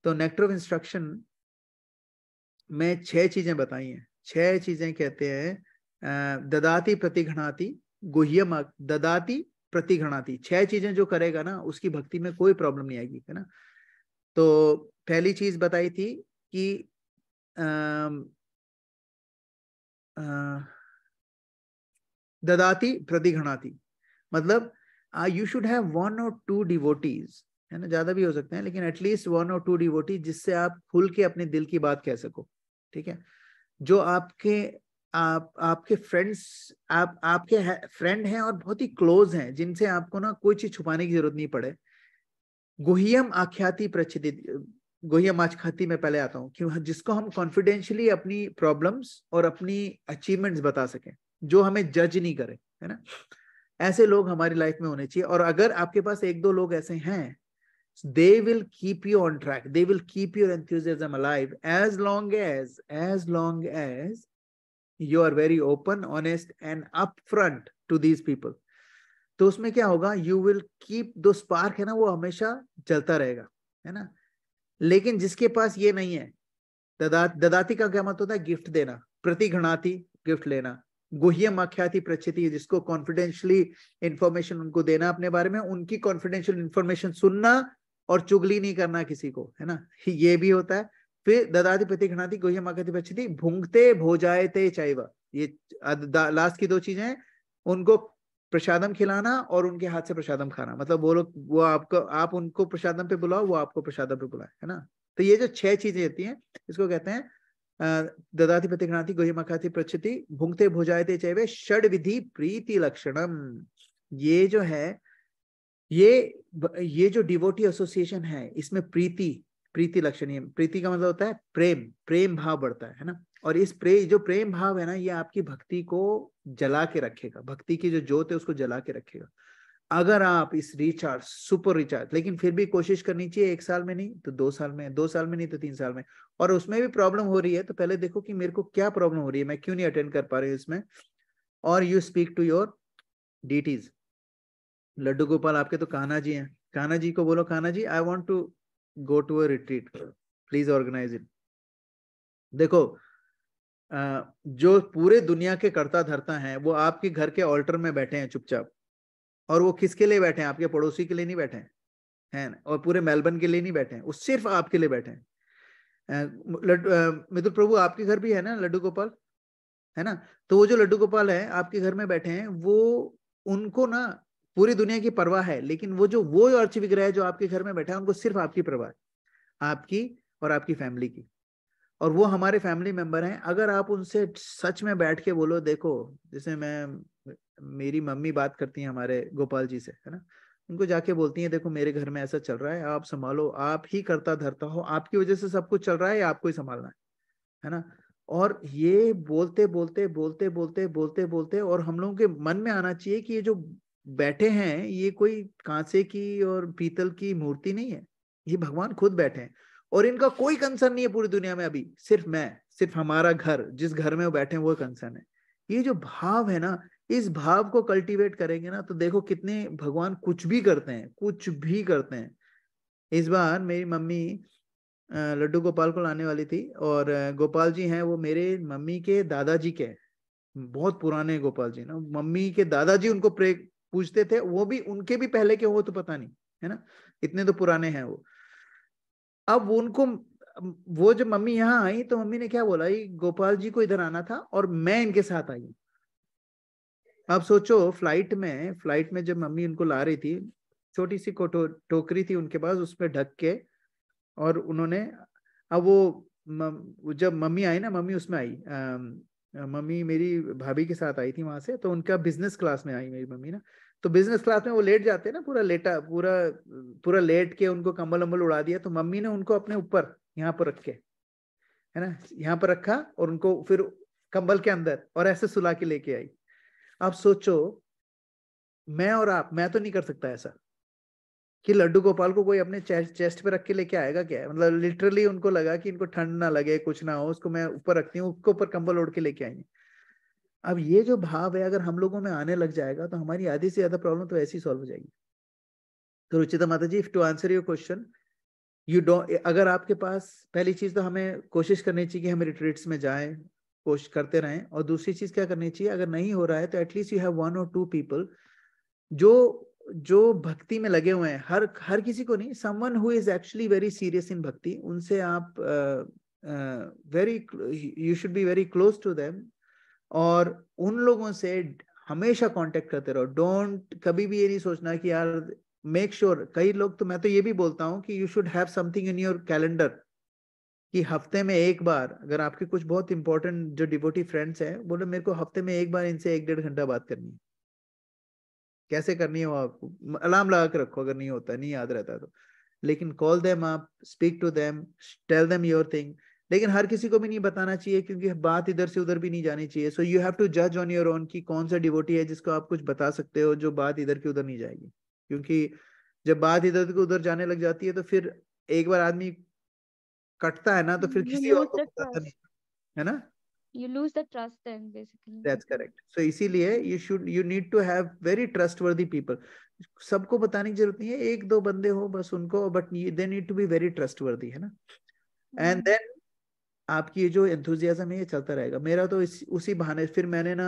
तो नेक्टर ऑफ इंस्ट्रक्शन में 6 चीजें बताई हैं। 6 चीजें कहते हैं, ददाति प्रतिघणाति गुह्यम ददाति प्रतिघणाति। 6 चीजें जो करेगा ना उसकी भक्ति में कोई प्रॉब्लम नहीं आएगी, है ना। तो पहली चीज बताई थी कि ददाति प्रतिघणाति, मतलब you should have 1 or 2 devotees, है ना, ज्यादा भी हो सकते हैं लेकिन एटलीस्ट 1 or 2 डिवोटी जिससे आप खुल के अपने दिल की बात कह सको, ठीक है, जो आपके फ्रेंड्स, आपके फ्रेंड हैं और बहुत ही क्लोज हैं, जिनसे आपको ना कोई चीज छुपाने की जरूरत नहीं पड़े। गुह्यम आख्याति प्रचिति, गुह्यम आख्याति में पहले आता हूँ, क्यों, जिसको हम कॉन्फिडेंशियली अपनी प्रॉब्लम्स और अपनी अचीवमेंट्स बता सकें, जो हमें जज नहीं करे, है ना, ऐसे लोग हमारी लाइफ में होने चाहिए। और अगर आपके पास 1-2 लोग ऐसे हैं, they will keep you on track, they will keep your enthusiasm alive as long as you are very open, honest and upfront to these people। तो उसमें क्या होगा, you will keep the spark, है ना, वो हमेशा जलता रहेगा, है ना। लेकिन जिसके पास ये नहीं है, ददाती का क्या मतलब होता है, गिफ्ट देना, प्रतिघणाति गिफ्ट लेना, गुह्यम आख्याति प्रचिति, जिसको कॉन्फिडेंशियली इंफॉर्मेशन उनको देना अपने बारे में, उनकी कॉन्फिडेंशियल इंफॉर्मेशन सुनना और चुगली नहीं करना किसी को, है ना, ये भी होता है। फिर ददाति प्रतिघणाति गुह्यम आख्याति प्रचिति, भुंक्ते भोजायते चैव, ये लास्ट की 2 चीजें, उनको प्रसादम खिलाना और उनके हाथ से प्रसादम खाना, मतलब वो लोग, वो आपको, आप उनको प्रसादम पे बुलाओ, वो आपको प्रसादम पे बुलाए, है ना। तो ये जो 6 चीजें होती हैं, इसको कहते हैं ददाति प्रतिघणाति गुह्यम आख्याति प्रचिति, भुंक्ते भोजायते चैव, षड विधि प्रीति लक्षणम। ये जो है, ये जो डिवोटी एसोसिएशन है, इसमें प्रीति लक्षण है। प्रीति का मतलब होता है प्रेम भाव बढ़ता है ना। और इस जो प्रेम भाव है ना, ये आपकी भक्ति को जला के रखेगा, भक्ति की जो ज्योत है उसको जला के रखेगा। अगर आप इस रिचार्ज, सुपर रिचार्ज, लेकिन फिर भी कोशिश करनी चाहिए 1 साल में नहीं तो 2 साल में, 2 साल में नहीं तो 3 साल में। और उसमें भी प्रॉब्लम हो रही है तो पहले देखो कि मेरे को क्या प्रॉब्लम हो रही है, मैं क्यों नहीं अटेंड कर पा रही हूँ इसमें। और you speak to your deities. Laddu Gopal आपके तो कान्हा जी हैं, कान्हा जी को बोलो, Kanha ji I want to go to a retreat, please organise it. देखो जो पूरे दुनिया के कर्ता धर्ता हैं वो आपके घर के ऑल्टर में बैठे हैं चुपचाप, और वो किसके लिए बैठे हैं, आपके पड़ोसी के लिए नहीं बैठे हैं, है ना, और पूरे मेलबर्न के लिए नहीं बैठे हैं, वो सिर्फ आपके लिए बैठे हैं। मित्र प्रभु आपके घर भी है ना लड्डू गोपाल, है ना, तो वो जो लड्डू गोपाल है आपके घर में बैठे हैं, वो उनको ना पूरी दुनिया की परवाह है, लेकिन वो अर्च विग्रह जो आपके घर में बैठा है, उनको सिर्फ आपकी परवाह है, आपकी और आपकी फैमिली की, और वो हमारे फैमिली मेंबर हैं। अगर आप उनसे सच में बैठ के बोलो, देखो जैसे मेरी मम्मी बात करती हैं हमारे गोपाल जी से, है ना, उनको जाके बोलती हैं, देखो मेरे घर में ऐसा चल रहा है, आप संभालो, आप ही करता धरता हो, आपकी वजह से सब कुछ चल रहा है, आपको ही संभालना है ना। और ये बोलते बोलते बोलते बोलते बोलते बोलते और हम लोगों के मन में आना चाहिए कि ये जो बैठे हैं ये कोई कांसे की और पीतल की मूर्ति नहीं है, ये भगवान खुद बैठे हैं, और इनका कोई कंसर्न नहीं है पूरी दुनिया में अभी, सिर्फ हमारा घर, जिस घर में वो बैठे हैं वो कंसर्न है। ये जो भाव है ना, इस भाव को कल्टीवेट करेंगे ना, तो देखो कितने भगवान कुछ भी करते हैं, कुछ भी करते हैं। इस बार मेरी मम्मी लड्डू गोपाल को लाने वाली थी, और गोपाल जी हैं वो मेरे मम्मी के दादाजी के, बहुत पुराने गोपाल जी ना, मम्मी के दादाजी उनको पूजते थे, वो भी उनके भी पहले के हो तो पता नहीं, है ना, इतने तो पुराने हैं वो। अब उनको, वो जब मम्मी यहाँ आई तो मम्मी ने क्या बोला, ये गोपाल जी को इधर आना था और मैं इनके साथ आई। अब सोचो फ्लाइट में जब मम्मी उनको ला रही थी, छोटी सी टोकरी थी उनके पास, उसमें ढक के, और उन्होंने, अब वो जब मम्मी आई ना, मम्मी उसमें आई, मम्मी मेरी भाभी के साथ आई थी वहां से, तो उनका बिजनेस क्लास में आई मेरी मम्मी ना, तो बिजनेस क्लास में वो लेट जाते हैं ना, पूरा लेट के, उनको कंबल अम्बल उड़ा दिया, तो मम्मी ने उनको अपने ऊपर यहाँ पर रख के, है ना, यहाँ पर रखा, और उनको फिर कंबल के अंदर और ऐसे सुला के लेके आई। अब सोचो मैं तो नहीं कर सकता ऐसा कि लड्डू गोपाल को कोई अपने चेस्ट पे रख के लेके आएगा क्या, मतलब लिटरली उनको लगा कि इनको ठंड ना लगे, कुछ ना हो, उसको मैं ऊपर रखती हूँ, उसके ऊपर कंबल ओढ़ के लेके आएंगे। अब ये जो भाव है अगर हम लोगों में आने लग जाएगा तो हमारी आधी से ज्यादा प्रॉब्लम तो ऐसी सॉल्व हो जाएगी। तो रुचिता माता जी, टू आंसर योर क्वेश्चन, अगर आपके पास, पहली चीज तो हमें कोशिश करनी चाहिए कि हम रिट्रीट्स में जाएं, कोशिश करते रहें, और दूसरी चीज क्या करनी चाहिए, अगर नहीं हो रहा है तो at least you have 1 or 2 people जो भक्ति में लगे हुए हैं, हर किसी को नहीं, someone who is actually very serious in bhakti, उनसे आप you should be very close to them, और उन लोगों से हमेशा कांटेक्ट करते रहो। डोंट कभी भी ये नहीं सोचना कि यार, मेक श्योर कई लोग, तो मैं तो ये भी बोलता हूँ कि you should have something in your calendar कि हफ्ते में एक बार, अगर आपके कुछ बहुत इंपॉर्टेंट जो डिवोटी फ्रेंड्स हैं, बोले मेरे को हफ्ते में एक बार इनसे 1-1.5 घंटा बात करनी है। कैसे करनी है वो आपको अलार्म लगा के रखो, अगर नहीं होता, नहीं याद रहता तो, लेकिन call them up, speak to them, tell them your thing. लेकिन हर किसी को भी नहीं बताना चाहिए, क्योंकि बात इधर से उधर भी नहीं जानी चाहिए। सो यू हैव टू जज ऑन योर ओन कि कौन सा डिवोटी है जिसको आप कुछ बता सकते हो जो बात इधर की उधर नहीं जाएगी। क्योंकि जब बात इधर की उधर जाने लग जाती है तो फिर एक बार आदमी कटता है ना, तो फिर You किसी और lose को the बताता नहीं, trust. है ना। You lose the trust then, basically. That's correct. So इसीलिए you need to have very trustworthy people. सबको बताने की जरूरत नहीं है, 1-2 बंदे हो बस उनको, but they need to be very trustworthy, है ना। एंड देन आपकी ये जो एंथुजियाज्म है ये चलता रहेगा। मेरा तो उसी बहाने फिर मैंने ना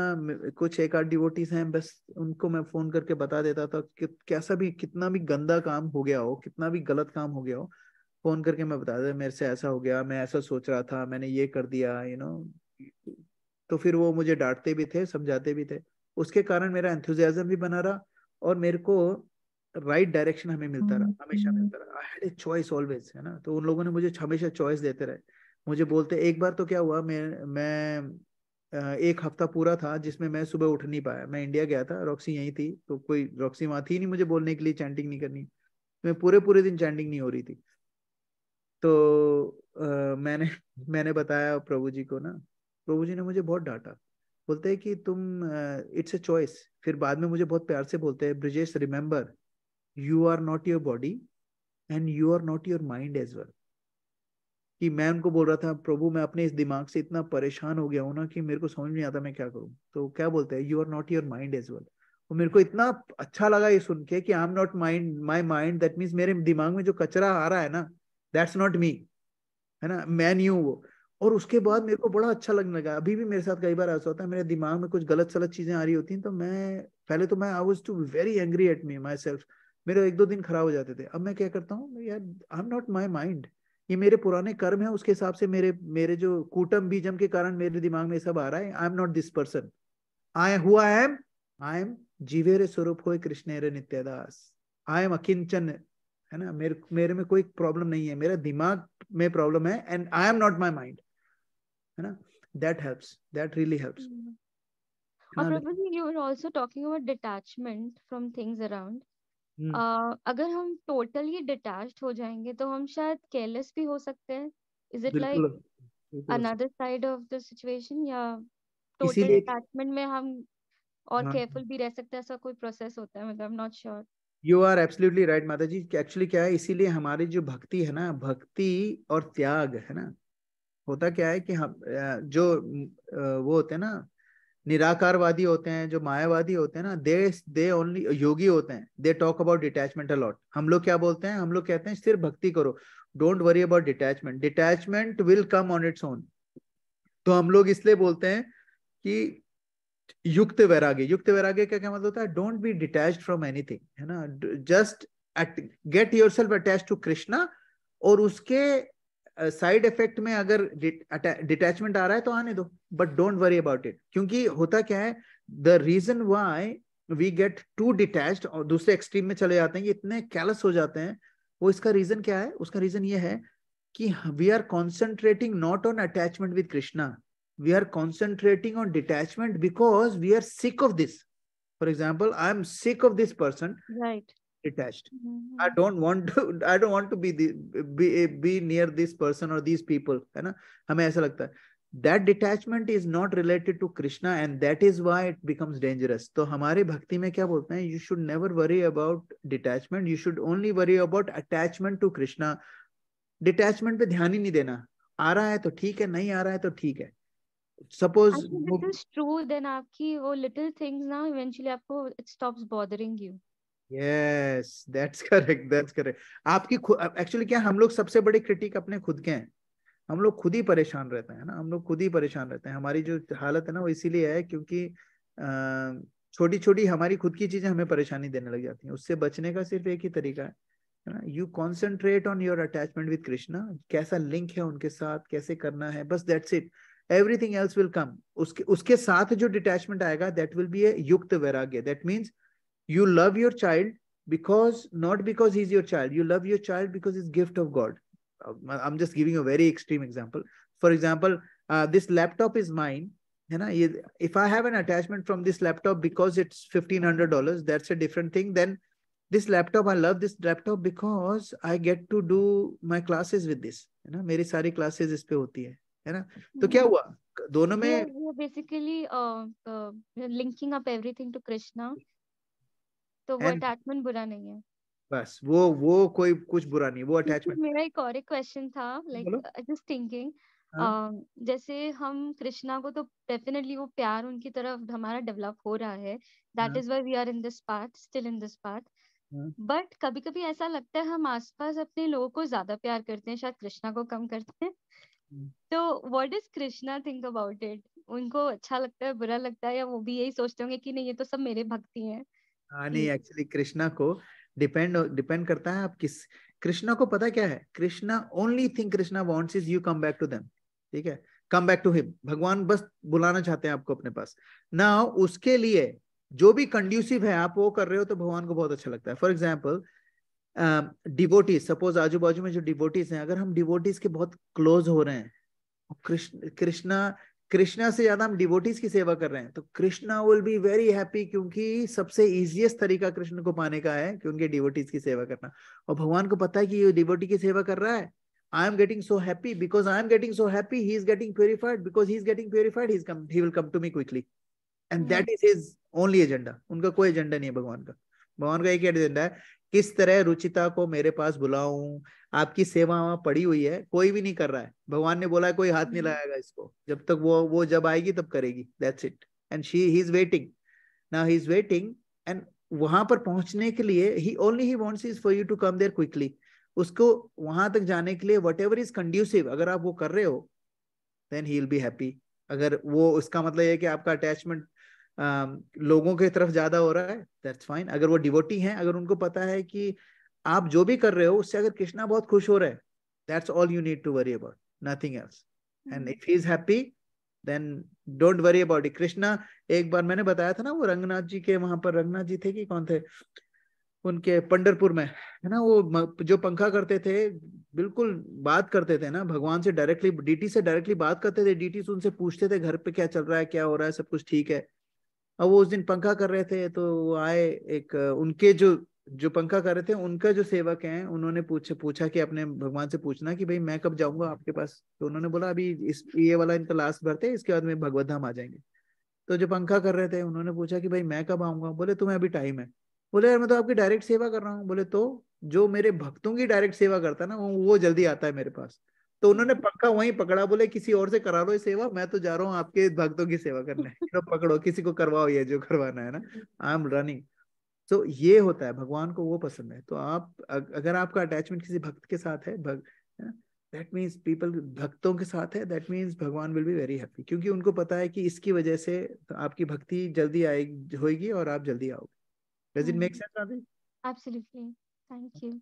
कुछ 1-8 डिवोटीज हैं, बस उनको मैं फोन करके बता देता था कि कैसा भी, कितना भी गंदा काम हो गया हो, कितना भी गलत काम हो गया हो, फोन करके मैं बता देता मेरे से ऐसा हो गया, मैं ऐसा सोच रहा था, मैंने ये कर दिया, तो फिर वो मुझे डांटते भी थे, समझाते भी थे। उसके कारण मेरा एंथुजियाज्म भी बना रहा, और मेरे को राइट डायरेक्शन हमें मिलता रहा, हमेशा मिलता रहा। I had a choice always, है ना। तो उन लोगों ने मुझे हमेशा चॉइस देते रहे। मुझे बोलते, एक बार तो क्या हुआ, मैं एक हफ्ता पूरा था जिसमें मैं सुबह उठ नहीं पाया। मैं इंडिया गया था, रॉक्सी यहीं थी, तो कोई रॉक्सी वहां थी नहीं मुझे बोलने के लिए चैंटिंग नहीं करनी। मैं पूरे पूरे दिन चैंटिंग नहीं हो रही थी। तो मैंने मैंने बताया प्रभु जी को ना। प्रभु जी ने मुझे बहुत डांटा। बोलते हैं कि तुम, इट्स अ चॉइस। फिर बाद में मुझे बहुत प्यार से बोलते हैं, Brijesh remember, you are not your body and you are not your mind as well. कि मैं उनको बोल रहा था, प्रभु मैं अपने इस दिमाग से इतना परेशान हो गया हूं ना कि मेरे को समझ नहीं आता मैं क्या करूं। तो क्या बोलते हैं, you are not your mind as well. और मेरे को इतना अच्छा लगा ये सुन के कि आई am not mind, my mind, that means मेरे दिमाग में जो कचरा आ रहा है ना, दैट्स नॉट मी, है ना, मैं नहीं हूँ वो। और उसके बाद मेरे को बड़ा अच्छा लगने लगा। अभी भी मेरे साथ कई बार ऐसा होता है, मेरे दिमाग में कुछ गलत सलत चीजें आ रही होती हैं, तो मैं पहले तो मैं I was too very angry at me myself. मेरे 1-2 दिन खराब हो जाते थे। अब मैं क्या करता हूँ यार, आई एम नॉट माई माइंड, ये मेरे पुराने कर्म है, उसके हिसाब से मेरे मेरे जो कूटम बीजम के कारण मेरे दिमाग में सब आ रहा है। I am not this person, I am जीवेरे स्वरूप हो कृष्णेरे नित्यदास। आई एम अकिंचन, है ना। मेरे मेरे में कोई प्रॉब्लम नहीं है, मेरा दिमाग में प्रॉब्लम है, and I am not my mind, है ना। That helps, that really helps. और प्रभु जी, you were also talking about detachment from things around. अगर हम टोटली डिटैच्ड हो जाएंगे तो हम शायद केयरलेस भी हो सकते हैं. इज इट लाइक बिल्कुल बिल्कुल। Another side of the situation, या टोटल इसीलिए डिटैचमेंट में हम और हाँ, केयरफुल भी रह सकते हैं? ऐसा कोई प्रोसेस होता है? मतलब I am not sure. You are absolutely right Mata ji. Actually क्या है, इसीलिए हमारी जो भक्ति है ना, भक्ति और त्याग है ना, होता क्या है कि हम जो वो होते हैं ना, निराकारवादी होते हैं, जो मायावादी होते हैं ना, दे ओनली, योगी होते हैं, they talk about detachment a lot. हम लोग क्या बोलते हैं, हम लोग कहते हैं सिर्फ भक्ति करो, don't worry about detachment, detachment will come on its own. तो हम लोग इसलिए बोलते हैं कि युक्त वैराग्य। युक्त वैराग्य का क्या मतलब होता है, don't be detached from anything, है ना। Just get yourself attached to Krishna. और उसके साइड इफेक्ट में अगर डिटैचमेंट आ रहा है तो आने दो, but don't worry about it. क्योंकि होता क्या है, the reason why we get to detached और दूसरे एक्सट्रीम में चले जाते हैं, ये इतने कैलस हो जाते हैं, वो इसका रीजन क्या है, उसका रीजन ये है कि we are concentrating not on attachment with Krishna, we are concentrating on detachment because we are sick of this. For example, I am sick of this person, Right. detached. I don't want to be near this person or these people, है ना। हमें ऐसा लगता है that detachment is not related to Krishna, and that is why it becomes dangerous. तो हमारे भक्ति में क्या बोलते हैं, you should never worry about detachment, you should only worry about attachment to Krishna. Detachment पे ध्यान ही नहीं देना, आ रहा है तो ठीक है, नहीं आ रहा है तो ठीक है। Suppose Actually, this is true. Then आपकी वो little things ना eventually आपको it stops bothering you. Yes, that's correct, that's correct. आपकी एक्चुअली क्या, हम लोग सबसे बड़े क्रिटिक अपने खुद के हैं। हम लोग खुद ही परेशान रहते हैं ना, हम लोग खुद ही परेशान रहते हैं। हमारी जो हालत है ना वो इसीलिए है क्योंकि छोटी छोटी हमारी खुद की चीजें हमें परेशानी देने लग जाती हैं। उससे बचने का सिर्फ एक ही तरीका है ना, you concentrate on your attachment with Krishna. कैसा लिंक है उनके साथ, कैसे करना है, बस that's it. everything else will come. उसके साथ जो detachment आएगा, that will be a युक्त वैराग्य. That means you love your child not because he's your child. You love your child because it's gift of God. I'm just giving you a very extreme example. For example, this laptop is mine. If I have an attachment from this laptop because it's $1,500, that's a different thing. Then this laptop, I love this laptop because I get to do my classes with this. मेरी सारी classes इस पे होती है ना? तो क्या हुआ दोनों में? We are basically linking up everything to Krishna. तो वो attachment बुरा नहीं है. बस वो कोई कुछ बुरा नहीं, वो attachment. मेरा एक और क्वेश्चन था, like just thinking, जैसे हम कृष्णा को तो डेफिनेटली वो प्यार उनकी तरफ हमारा डेवलप हो रहा है, that is why we are in this path, still in this path. But कभी कभी ऐसा लगता है हम आसपास अपने लोगों को ज्यादा प्यार करते हैं, शायद कृष्णा को कम करते हैं. तो what does Krishna think about it? उनको अच्छा लगता है, बुरा लगता है, या वो भी यही सोचते होंगे कि नहीं ये तो सब मेरे भक्ति हैं? नहीं, एक्चुअली कृष्णा को डिपेंड करता है आप किस. कृष्णा को पता क्या है, Krishna only thing Krishna wants is you come back to them. ठीक है, कम बैक टू हिम. भगवान बस बुलाना चाहते हैं आपको अपने पास ना. उसके लिए जो भी कंड्यूसिव है आप वो कर रहे हो तो भगवान को बहुत अच्छा लगता है. फॉर एग्जाम्पल डिवोटीज, सपोज आजू बाजू में जो डिवोटीज हैं, अगर हम डिवोटीज के बहुत क्लोज हो रहे हैं, कृष्णा से ज्यादा हम डिवोटीज की सेवा कर रहे हैं, तो Krishna will be very happy, क्योंकि सबसे इजीएस्ट तरीका कृष्ण को पाने का है कि उनके डिवोटीज की सेवा करना. और भगवान को पता है कि ये डिवोटी की सेवा कर रहा है, I am getting so happy. Because I am getting so happy, he is getting purified. Because he is getting purified, he will come to me quickly. And that is his only agenda. उनका कोई agenda नहीं है भगवान का. भगवान का एक agenda है, किस तरह रुचिता को मेरे पास बुलाऊं. आपकी सेवा वहां पड़ी हुई है, कोई भी नहीं कर रहा है. भगवान ने बोला है कोई हाथ नहीं लगाएगा इसको, जब तक वो जब आएगी तब करेगी. That's it. And he is waiting. Now he is waiting. And वहां पर पहुंचने के लिए he wants is for you to come there quickly. उसको वहां तक जाने के लिए वट एवर इज कंड्यूसिव, अगर आप वो कर रहे हो, then he will be happy. अगर वो उसका मतलब है कि आपका अटैचमेंट लोगों की तरफ ज्यादा हो रहा है, दैट्स फाइन. अगर वो डिवोटी हैं, अगर उनको पता है कि आप जो भी कर रहे हो उससे अगर कृष्णा बहुत खुश हो रहा है, that's all you need to worry about, nothing else. And if he is happy then don't worry about it. Krishna, एक बार मैंने बताया था ना, वो रंगनाथ जी के वहां पर, रंगनाथ जी थे कि कौन थे उनके पंढरपुर में, है ना, वो जो पंखा करते थे, बिल्कुल बात करते थे ना भगवान से डायरेक्टली, डीटी से डायरेक्टली बात करते थे. डीटी से उनसे पूछते थे घर पे क्या चल रहा है, क्या हो रहा है, सब कुछ ठीक है. अब वो उस दिन पंखा कर रहे थे तो वो आए, एक उनके जो पंखा कर रहे थे उनका जो सेवक हैं, उन्होंने पूछा कि अपने भगवान से पूछना कि भाई मैं कब जाऊंगा आपके पास. तो उन्होंने बोला अभी ये वाला इनका लास्ट बर्थ है, इसके बाद में भगवत धाम आ जाएंगे. तो जो पंखा कर रहे थे उन्होंने पूछा कि भाई मैं कब आऊंगा. बोले तुम्हें अभी टाइम है. बोले यार मैं तो आपकी डायरेक्ट सेवा कर रहा हूँ. बोले तो जो मेरे भक्तों की डायरेक्ट सेवा करता है ना वो जल्दी आता है मेरे पास. तो उन्होंने पंखा वहीं पकड़ा, बोले किसी और से करा लो ये सेवा, मैं तो जा रहा हूँ आपके भक्तों की सेवा करने. तो पकड़ो, किसी को करवाओ ये जो करवाना है ना, आई एम रनिंग. तो ये होता है, भगवान को वो पसंद है. तो आप अगर आपका अटैचमेंट किसी भक्त के साथ है, दैट मीन्स पीपल, भक्तों के साथ है, दैट मीन्स भगवान विल बी वेरी हैप्पी, क्योंकि उनको पता है कि इसकी वजह से आपकी भक्ति जल्दी आएगी होगी और आप जल्दी आओगे. Does it make sense, Radhi? Absolutely. Thank you.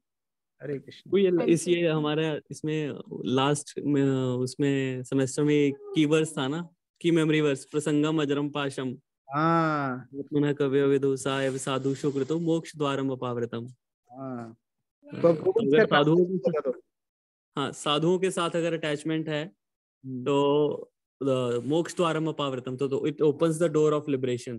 हरे कृष्ण. कोई इस ये हमारा इसमें लास्ट में उसमें सेमेस्टर में कीवर्ड्स था ना, की मेमोरी वर्स, प्रसंगम अजरम पाशम, हाँ पुनः कव्य विदुषा एव साधु शुक्रतो मोक्ष द्वारम अपावृतम. हाँ. अगर साधुओं के साथ अगर अटैचमेंट है तो मोक्ष द्वारम अपावृतम, तो it opens the door of liberation.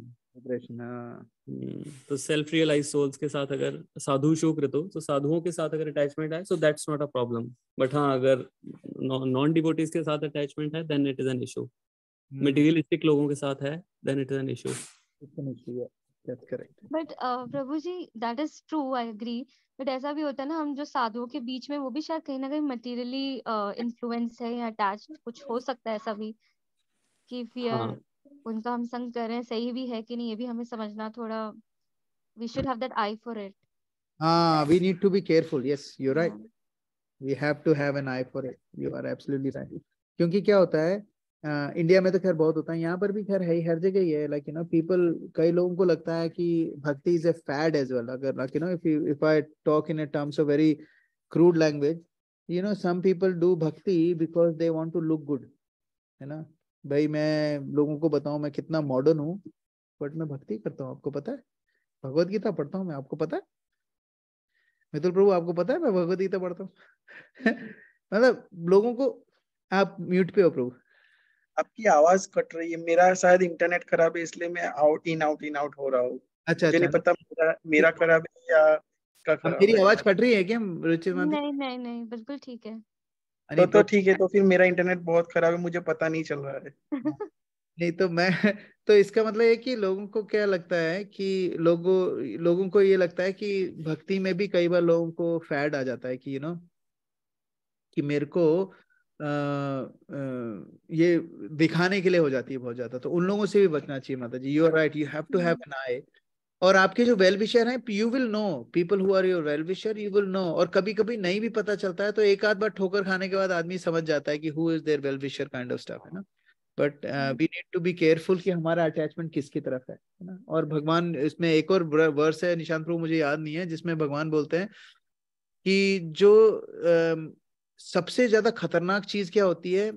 तो सेल्फ रियलाइज सोल्स के साथ अगर साधु शुक्र तो साधुओं के साथ अगर अटैचमेंट है, so that's not a problem. But हाँ, अगर नॉन डिवोटीज के साथ अटैचमेंट है, then it is an issue. Materialistic लोगों के साथ है, then it is an issue. That's correct. But Prabhu ji, that is true, I agree. But ऐसा भी होता है ना, हम जो साधुओं के बीच में, वो भी शायद कहीं ना कहीं मटेरियली इन्फ्लुएंस है या अटैच्ड, कुछ हो सकता है ऐसा भी कि फियर उनका हम संग कर रहे हैं, सही भी है कि नहीं, ये भी हमें समझना थोड़ा. We should have that eye for it. We need to be careful. Yes, you're right. We have to have an eye for it. You are absolutely right. क्योंकि क्या होता है, इंडिया में तो खैर बहुत होता है, यहाँ पर भी खैर है, हर जगह ही है. लाइक यू नो, पीपल, कई लोगों को लगता है कि bhakti is a fad as well. अगर like you know, if I talk in terms of very crude language, you know, some people do bhakti because they want to look good, है ना. भाई मैं लोगों को बताऊं मैं कितना मॉडर्न हूँ, बट मैं भक्ति करता हूँ, आपको पता है। भगवत गीता पढ़ता हूँ मैं, आपको पता है। मिथुन प्रभु आपको पता है मैं भगवत गीता पढ़ता हूँ। मतलब लोगों को, आप म्यूट पे हो प्रभु। आपकी आवाज कट रही है, मेरा शायद इंटरनेट खराब है इसलिए मैं इन आउट हो रहा हूँ। अच्छा मुझे अच्छा, नहीं पता मेरा खराब है या का अब खराब मेरी है। आवाज कट रही है क्या रुचि माता? नहीं नहीं नहीं, बिल्कुल ठीक है। तो ठीक है, तो फिर मेरा इंटरनेट बहुत खराब है, मुझे पता नहीं चल रहा है। नहीं तो मैं तो इसका मतलब है कि लोगों को क्या लगता है कि लोगों को ये लगता है कि भक्ति में भी कई बार लोगों को फैड आ जाता है कि कि मेरे को ये दिखाने के लिए हो जाती है बहुत ज्यादा, तो उन लोगों से भी बचना चाहिए माता जी। You are right, you have to have an eye. और आपके जो वेल विशर हैं, you will know people who are your well wisher, you will know. और कभी कभी नहीं भी पता चलता है तो एक आध बार ठोकर खाने के बाद आदमी समझ जाता है कि who is there well wisher kind of stuff, है ना। But we need to be careful कि हमारा अटैचमेंट किसकी तरफ है ना। और भगवान, इसमें एक और वर्स है निशांत प्रभु, मुझे याद नहीं है, जिसमें भगवान बोलते हैं कि जो सबसे ज्यादा खतरनाक चीज क्या होती है,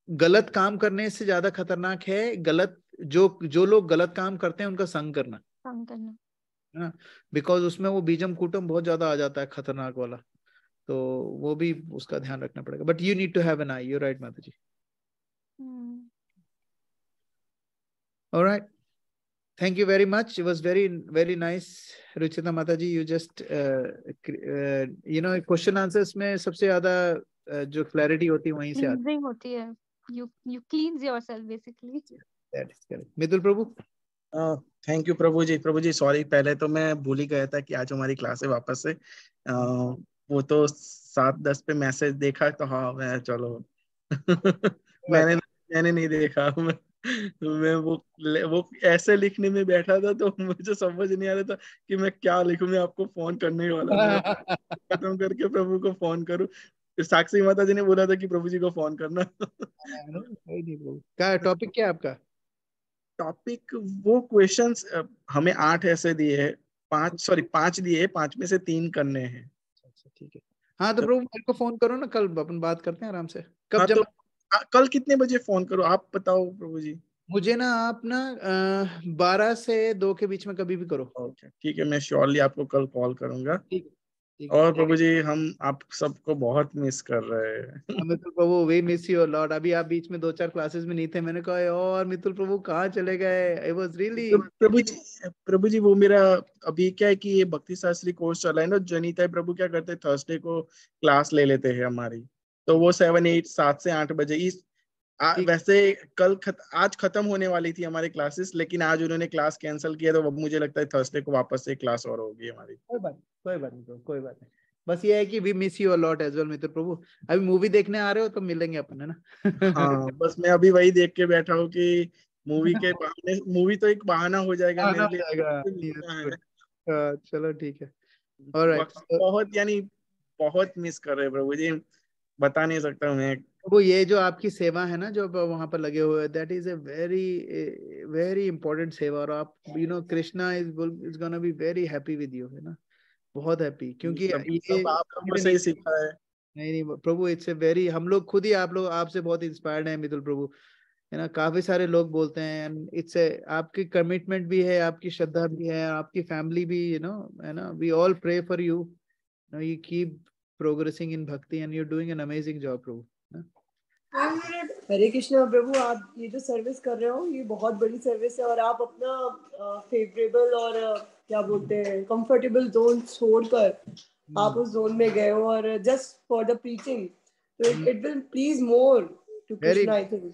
गलत काम करने से ज्यादा खतरनाक है गलत, जो लोग गलत काम करते हैं उनका संग करना, है ना। बिकॉज उसमें वो बीजम कूटम बहुत ज्यादा आ जाता है, खतरनाक वाला। तो वो भी उसका ध्यान रखना पड़ेगा। But you need to have an eye, you right Mata ji. Alright, thank you very much. It was very nice, Ruchita Mataji. You just question answers में सबसे ज्यादा जो clarity होती है वहीं से आती Cleansing होती है. You cleanse yourself basically. है। That is correct. Mitul Prabhu. Thank you Prabhu ji. Prabhu ji sorry, पहले तो मैं भूल ही गया था कि आज हमारी क्लास है वापस से। वो तो 7:10 पे मैसेज देखा तो हाँ मैं चलो मैंने नहीं देखा। मैं वो ऐसे लिखने में बैठा था तो मुझे समझ नहीं आ रहा था कि मैं क्या लिखूं। मैं आपको फोन करने ही वाला था, खत्म करके प्रभु को फोन करूं। साक्षी माता जी ने बोला था कि प्रभु जी को फोन करना। क्या टॉपिक क्या है आपका? टॉपिक वो क्वेश्चंस हमें 8 ऐसे दिए हैं, 5 दिए हैं, 5 में से 3 करने हैं। अच्छा ठीक है। हाँ तो प्रभु मेरे को फोन करो ना, कल अपन बात करते हैं आराम से। कब हाँ, जब तो कल कितने बजे फोन करो आप बताओ प्रभु जी। मुझे ना आप ना 12 से 2 के बीच में कभी भी करो। ओके ठीक है, मैं श्योरली आपको कल कॉल करूंगा। ठीक है। और प्रभु जी हम आप सबको बहुत मिस कर रहे हैं। मितुल प्रभु वे मिस यू लॉट। अभी आप बीच में 2-4 क्लासेस में नहीं थे, मैंने कहा और मितुल प्रभु कहाँ चले गए। आई वाज रियली प्रभु जी वो मेरा अभी क्या है कि ये भक्ति शास्त्री कोर्स चला है ना, जनिता प्रभु क्या करते हैं थर्सडे को क्लास ले लेते हैं हमारी। तो वो 7 से 8 बजे वैसे आज खत्म होने वाली थी हमारी क्लासेस, लेकिन आज उन्होंने क्लास कैंसिल किया तो अब मुझे लगता है थर्सडे को वापस से क्लास और होगी हमारी। कोई बात नहीं, कोई बात नहीं। बस ये है कि we miss you a lot as well मित्र प्रभु। अभी मूवी देखने आ रहे हो तो मिलेंगे अपन, है ना। हाँ बस मैं अभी वही देख के बैठा हूँ कि मूवी के बहाने, मूवी तो एक बहाना हो जाएगा आना मेरे हो लिए जाएगा। मिलना है। चलो ठीक है। ऑलराइट। बहुत यानी बहुत मिस कर रहे हैं प्रभु जी, बता नहीं सकता मैं। वो ये जो आपकी सेवा है ना, जो आप वहां पर लगे हुए, that is a very very important सेवा। और आप Krishna is gonna be very happy with you, है ना, बहुत हैप्पी। क्योंकि ये सब आप लोगों से ही सीखा है। नहीं प्रभु, इट्स ए वेरी, हम लोग खुद ही आप लोग आपसे बहुत इंस्पायर्ड हैं मितुल प्रभु, है ना। काफी सारे लोग बोलते हैं, इट्स ए आपकी कमिटमेंट भी है, आपकी श्रद्धा भी है, आपकी फैमिली भी, है ना। We all pray for you, you keep progressing in bhakti and you are doing an amazing job प्रभु। हरे कृष्णा प्रभु, आप ये जो सर्विस कर रहे हो ये बहुत बड़ी सर्विस है, और आप अपना फेवरेबल और क्या बोलते हैं कंफर्टेबल जोन छोड़कर आप उस जोन में गए हो, और जस्ट फॉर द प्रीचिंग, तो it will please more to Krishna. I think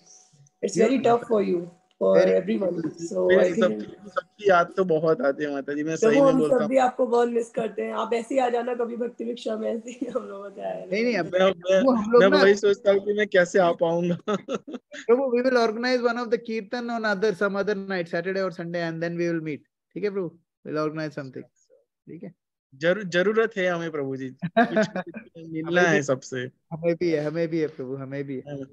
it's very tough for you, for everyone. So I think सबकी याद तो बहुत आती है माता जी, मैं सही प्रभु में हम बोलता सब हूँ। भी आपको बहुत मिस करते हैं। आप ऐसे ही आ जाना कभी भक्ति भिक्षा में, ऐसे ही हम लोग नहीं अब हम मैं लोग ना वही सोचता हूँ कि मैं कैसे आ पाऊंगा। प्रभु, we will organize one of the kirtan on some other night, Saturday or Sunday, and then we will meet. ठीक है प्रभु, we'll organize something. ठीक है। जरूरत है हमें प्रभु जी, कुछ मिलना है सबसे। हमें भी है प्रभु, हमें भी है।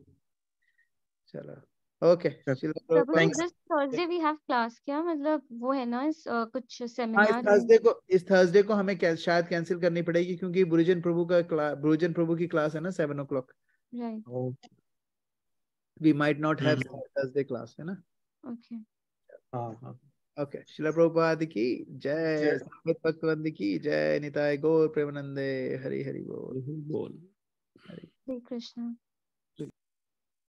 चलो okay. Prabhu ji this Thursday we have class क्या, मतलब वो है ना कुछ सेमिनार? इस थर्सडे को हमें शायद कैंसिल करनी पड़ेगी, क्योंकि बुरुजन प्रभु की क्लास है ना 7 o'clock। Right. we might not have Thursday class, है ना? Okay. हाँ Okay. Srila Prabhupada की जय, जय। संगत भक्तवृंद की जय, निताय गौर प्रेमानंदे, हरि हरि बोल। बोल। Hare Krishna.